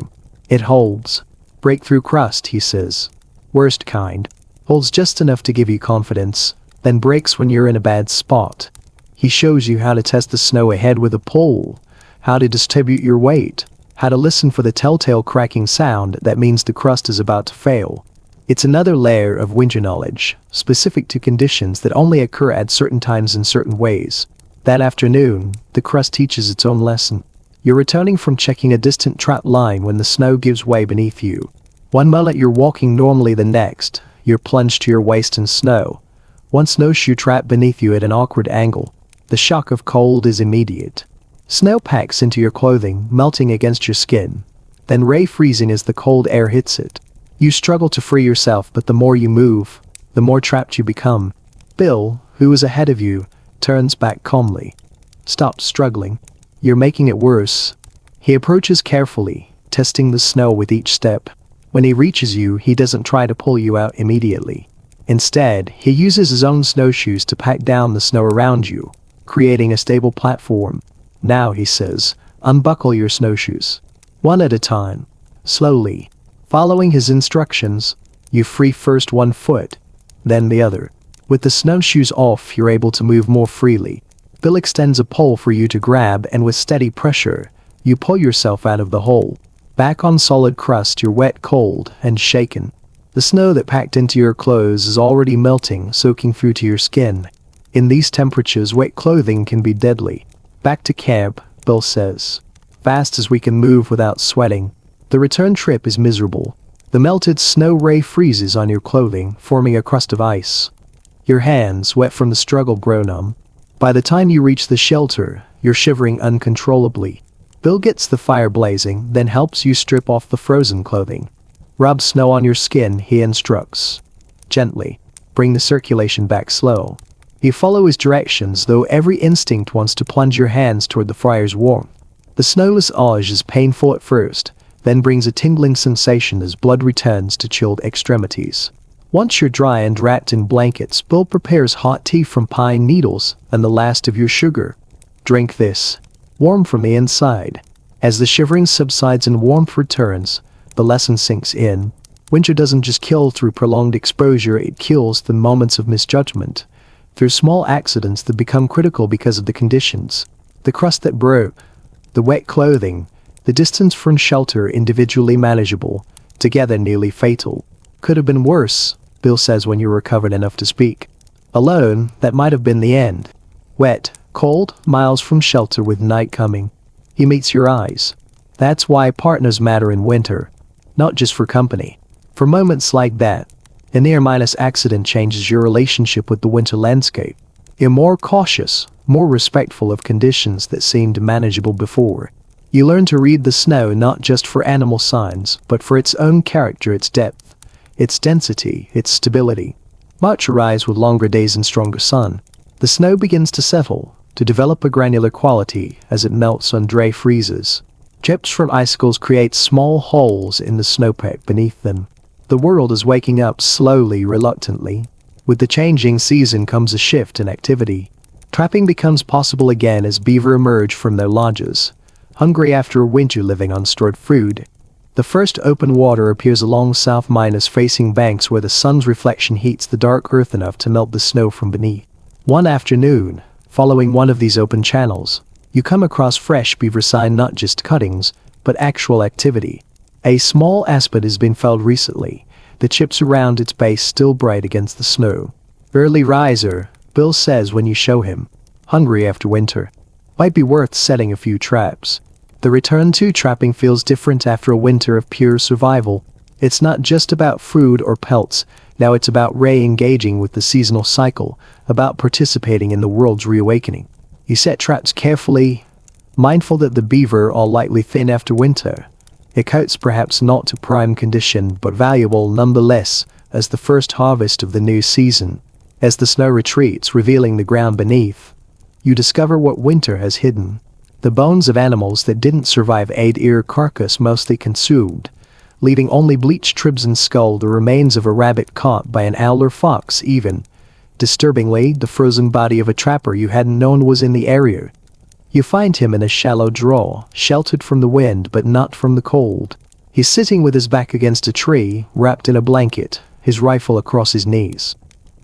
It holds. Breakthrough crust, he says. Worst kind. Holds just enough to give you confidence, then breaks when you're in a bad spot. He shows you how to test the snow ahead with a pole, how to distribute your weight, how to listen for the telltale cracking sound that means the crust is about to fail. It's another layer of winter knowledge, specific to conditions that only occur at certain times in certain ways. That afternoon, the crust teaches its own lesson. You're returning from checking a distant trap line when the snow gives way beneath you. One moment you're walking normally, the next, you're plunged to your waist in snow. One snowshoe trapped beneath you at an awkward angle. The shock of cold is immediate. Snow packs into your clothing, melting against your skin. Then freezing as the cold air hits it. You struggle to free yourself, but the more you move, the more trapped you become. Bill, who is ahead of you, turns back calmly. Stop struggling. You're making it worse. He approaches carefully, testing the snow with each step. When he reaches you, he doesn't try to pull you out immediately. Instead, he uses his own snowshoes to pack down the snow around you, creating a stable platform. Now, he says, unbuckle your snowshoes. One at a time. Slowly. Following his instructions, you free first one foot, then the other. With the snowshoes off, you're able to move more freely. Bill extends a pole for you to grab, and with steady pressure, you pull yourself out of the hole. Back on solid crust, you're wet, cold, and shaken. The snow that packed into your clothes is already melting, soaking through to your skin. In these temperatures, wet clothing can be deadly. Back to camp, Bill says. Fast as we can move without sweating. The return trip is miserable. The melted snow freezes on your clothing, forming a crust of ice. Your hands, wet from the struggle, grow numb. By the time you reach the shelter, you're shivering uncontrollably. Bill gets the fire blazing, then helps you strip off the frozen clothing. Rub snow on your skin, he instructs. Gently. Bring the circulation back slow. You follow his directions, though every instinct wants to plunge your hands toward the fire's warmth. The snowless edge is painful at first, then brings a tingling sensation as blood returns to chilled extremities. Once you're dry and wrapped in blankets, Bill prepares hot tea from pine needles and the last of your sugar. Drink this. Warm from the inside. As the shivering subsides and warmth returns, the lesson sinks in. Winter doesn't just kill through prolonged exposure, it kills the moments of misjudgment. Through small accidents that become critical because of the conditions. The crust that broke, the wet clothing, the distance from shelter individually manageable, together nearly fatal. Could have been worse, Bill says when you're recovered enough to speak. Alone, that might have been the end. Wet, cold, miles from shelter with night coming. He meets your eyes. That's why partners matter in winter. Not just for company. For moments like that, a near-minus accident changes your relationship with the winter landscape. You're more cautious, more respectful of conditions that seemed manageable before. You learn to read the snow not just for animal signs, but for its own character, its depth, its density, its stability. Much arise with longer days and stronger sun. The snow begins to settle, to develop a granular quality as it melts and dry freezes. Chips from icicles create small holes in the snowpack beneath them. The world is waking up slowly, reluctantly. With the changing season comes a shift in activity. Trapping becomes possible again as beaver emerge from their lodges, hungry after a winter living on stored food. The first open water appears along south-facing banks where the sun's reflection heats the dark earth enough to melt the snow from beneath. One afternoon, following one of these open channels, you come across fresh beaver sign, not just cuttings, but actual activity. A small aspen has been felled recently, the chips around its base still bright against the snow. Early riser, Bill says when you show him. Hungry after winter. Might be worth setting a few traps. The return to trapping feels different after a winter of pure survival. It's not just about food or pelts, now it's about re-engaging with the seasonal cycle, about participating in the world's reawakening. You set traps carefully, mindful that the beaver are likely thin after winter. It coats perhaps not to prime condition but valuable nonetheless as the first harvest of the new season. As the snow retreats, revealing the ground beneath, you discover what winter has hidden. The bones of animals that didn't survive, 8-ear carcass mostly consumed, leaving only bleached ribs and skull, the remains of a rabbit caught by an owl or fox even. Disturbingly, the frozen body of a trapper you hadn't known was in the area. You find him in a shallow draw, sheltered from the wind but not from the cold. He's sitting with his back against a tree, wrapped in a blanket, his rifle across his knees.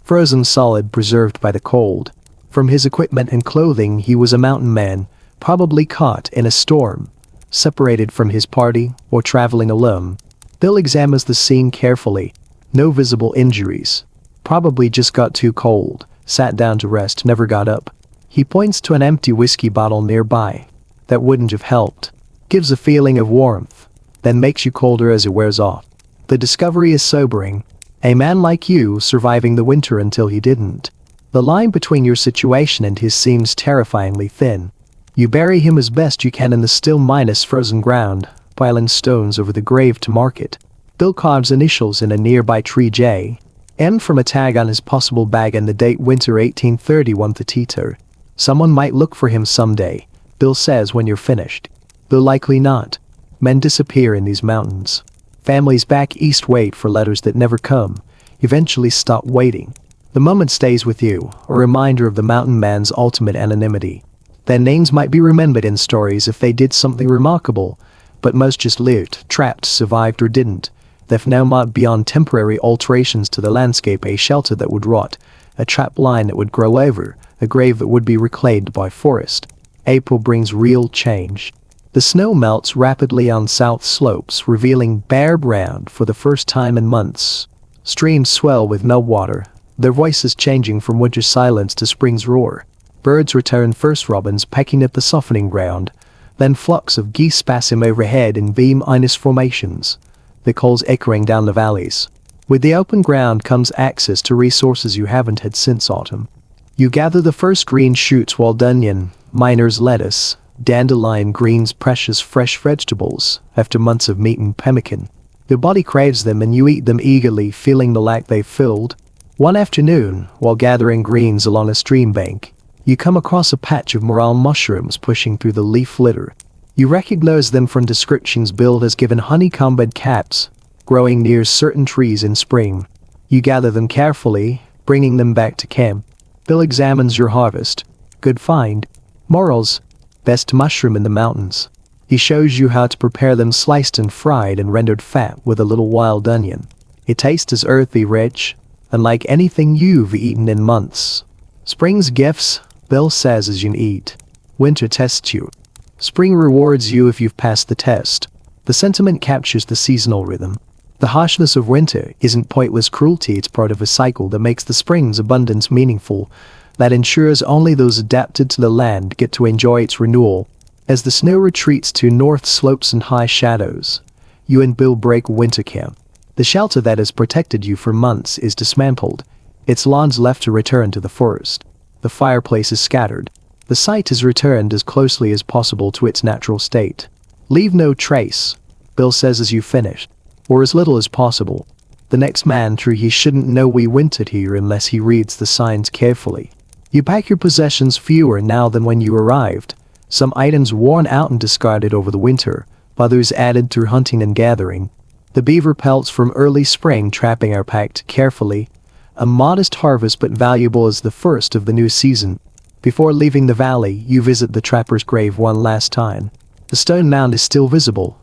Frozen solid, preserved by the cold. From his equipment and clothing, he was a mountain man, probably caught in a storm, separated from his party, or traveling alone. Bill examines the scene carefully. No visible injuries. Probably just got too cold, sat down to rest, never got up. He points to an empty whiskey bottle nearby. That wouldn't have helped. Gives a feeling of warmth, then makes you colder as it wears off. The discovery is sobering. A man like you surviving the winter until he didn't. The line between your situation and his seems terrifyingly thin. You bury him as best you can in the still frozen ground, piling stones over the grave to mark it. Bill carves initials in a nearby tree, J. N from a tag on his possible bag and the date winter 1831 Tito. Someone might look for him someday, Bill says when you're finished. Though likely not. Men disappear in these mountains. Families back east wait for letters that never come, eventually stop waiting. The moment stays with you, a reminder of the mountain man's ultimate anonymity. Their names might be remembered in stories if they did something remarkable, but most just lived, trapped, survived or didn't. They've now marked beyond temporary alterations to the landscape, a shelter that would rot, a trap line that would grow over, a grave that would be reclaimed by forest. April brings real change. The snow melts rapidly on south slopes, revealing bare ground for the first time in months. Streams swell with meltwater, their voices changing from winter silence to spring's roar. Birds return, first robins pecking at the softening ground, then flocks of geese passing overhead in beam-inus formations, the calls echoing down the valleys. With the open ground comes access to resources you haven't had since autumn. You gather the first green shoots, wild onion, miner's lettuce, dandelion greens, precious fresh vegetables, after months of meat and pemmican. Your body craves them and you eat them eagerly, feeling the lack they've filled. One afternoon, while gathering greens along a stream bank, you come across a patch of morel mushrooms pushing through the leaf litter. You recognize them from descriptions Bill has given: honeycombed caps, growing near certain trees in spring. You gather them carefully, bringing them back to camp. Bill examines your harvest. Good find. Morals. Best mushroom in the mountains. He shows you how to prepare them, sliced and fried and rendered fat with a little wild onion. It tastes as earthy rich, unlike anything you've eaten in months. Spring's gifts, Bill says as you eat. Winter tests you. Spring rewards you if you've passed the test. The sentiment captures the seasonal rhythm. The harshness of winter isn't pointless cruelty, it's part of a cycle that makes the spring's abundance meaningful, that ensures only those adapted to the land get to enjoy its renewal. As the snow retreats to north slopes and high shadows, you and Bill break winter camp. The shelter that has protected you for months is dismantled, its lawns left to return to the forest. The fireplace is scattered. The site is returned as closely as possible to its natural state. Leave no trace, Bill says as you finish, or as little as possible. The next man through he shouldn't know we wintered here unless he reads the signs carefully. You pack your possessions fewer now than when you arrived, some items worn out and discarded over the winter, others added through hunting and gathering. The beaver pelts from early spring trapping are packed carefully, a modest harvest but valuable as the first of the new season. Before leaving the valley, you visit the trapper's grave one last time. The stone mound is still visible,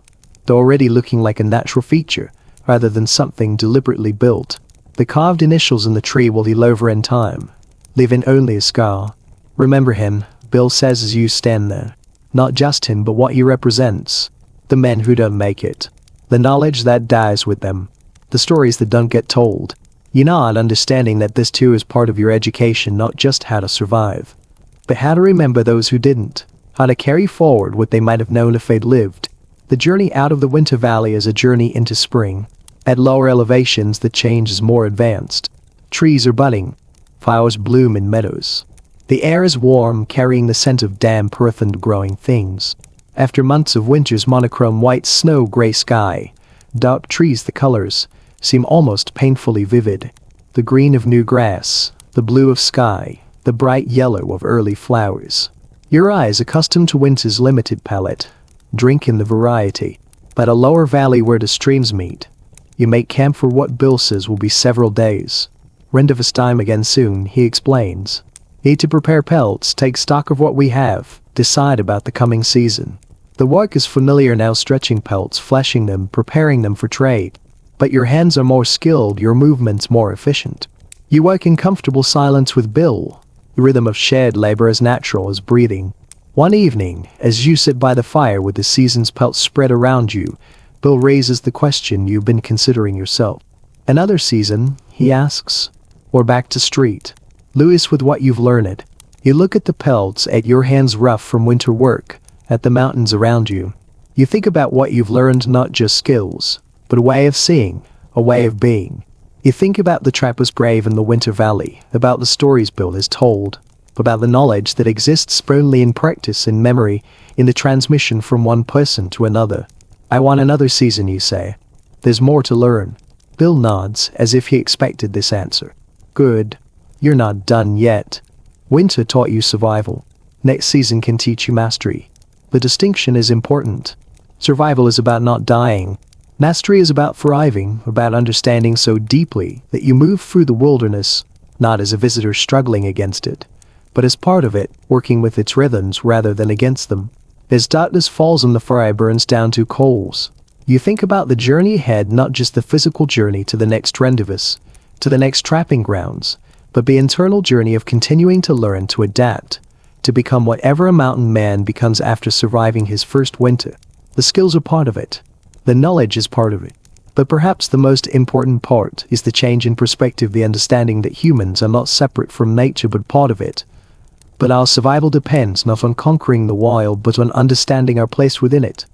though already looking like a natural feature, rather than something deliberately built. The carved initials in the tree will heal over in time, leaving only a scar. Remember him, Bill says as you stand there. Not just him, but what he represents. The men who don't make it. The knowledge that dies with them. The stories that don't get told. You nod, understanding that this too is part of your education, not just how to survive, but how to remember those who didn't. How to carry forward what they might have known if they'd lived. The journey out of the winter valley is a journey into spring. At lower elevations, the change is more advanced. Trees are budding. Flowers bloom in meadows. The air is warm, carrying the scent of damp earth and growing things. After months of winter's monochrome white snow, gray sky, dark trees, the colors seem almost painfully vivid. The green of new grass, the blue of sky, the bright yellow of early flowers. Your eyes, accustomed to winter's limited palette, drink in the variety. But a lower valley where the streams meet, you make camp for what Bill says will be several days. Rendezvous time again soon, he explains. Need to prepare pelts, take stock of what we have, decide about the coming season. The work is familiar now, stretching pelts, fleshing them, preparing them for trade. But your hands are more skilled, your movements more efficient. You work in comfortable silence with Bill, the rhythm of shared labor as natural as breathing. One evening, as you sit by the fire with the season's pelts spread around you, Bill raises the question you've been considering yourself. Another season, he asks, or back to street? Lewis, with what you've learned. You look at the pelts, at your hands rough from winter work, at the mountains around you. You think about what you've learned, not just skills, but a way of seeing, a way of being. You think about the trapper's grave in the winter valley, about the stories Bill has told, about the knowledge that exists only in practice, in memory, in the transmission from one person to another. I want another season, you say. There's more to learn. Bill nods, as if he expected this answer. Good. You're not done yet. Winter taught you survival. Next season can teach you mastery. The distinction is important. Survival is about not dying. Mastery is about thriving, about understanding so deeply that you move through the wilderness, not as a visitor struggling against it, but as part of it, working with its rhythms rather than against them. As darkness falls and the fire burns down to coals, you think about the journey ahead, not just the physical journey to the next rendezvous, to the next trapping grounds, but the internal journey of continuing to learn, to adapt, to become whatever a mountain man becomes after surviving his first winter. The skills are part of it. The knowledge is part of it. But perhaps the most important part is the change in perspective, the understanding that humans are not separate from nature but part of it. But our survival depends not on conquering the wild but on understanding our place within it.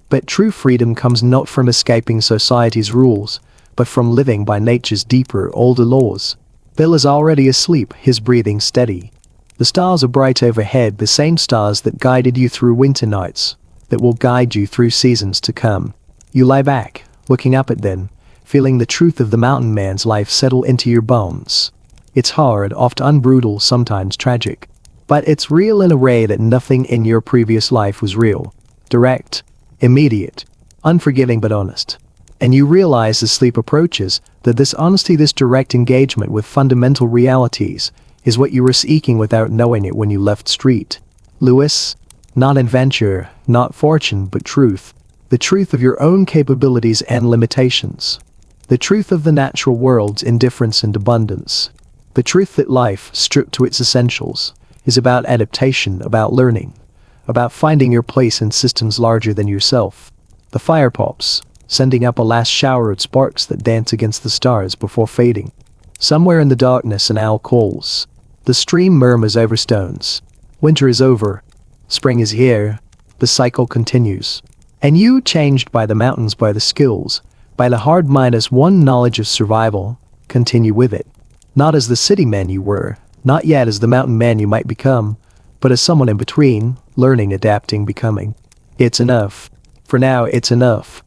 But true freedom comes not from escaping society's rules, but from living by nature's deeper, older laws. Bill is already asleep, his breathing steady. The stars are bright overhead, the same stars that guided you through winter nights, that will guide you through seasons to come. You lie back, looking up at them, feeling the truth of the mountain man's life settle into your bones. It's hard, often brutal, sometimes tragic. But it's real in a way that nothing in your previous life was real. Direct, immediate, unforgiving but honest. And you realize as sleep approaches that this honesty, this direct engagement with fundamental realities, is what you were seeking without knowing it when you left street. Lewis, not adventure, not fortune, but truth. The truth of your own capabilities and limitations. The truth of the natural world's indifference and abundance. The truth that life, stripped to its essentials, is about adaptation, about learning, about finding your place in systems larger than yourself. The fire pops, sending up a last shower of sparks that dance against the stars before fading. Somewhere in the darkness an owl calls. The stream murmurs over stones. Winter is over. Spring is here. The cycle continues. And you, changed by the mountains, by the skills, by the hard -1 knowledge of survival, continue with it. Not as the city man you were, not yet as the mountain man you might become, but as someone in between, learning, adapting, becoming. It's enough. For now, it's enough.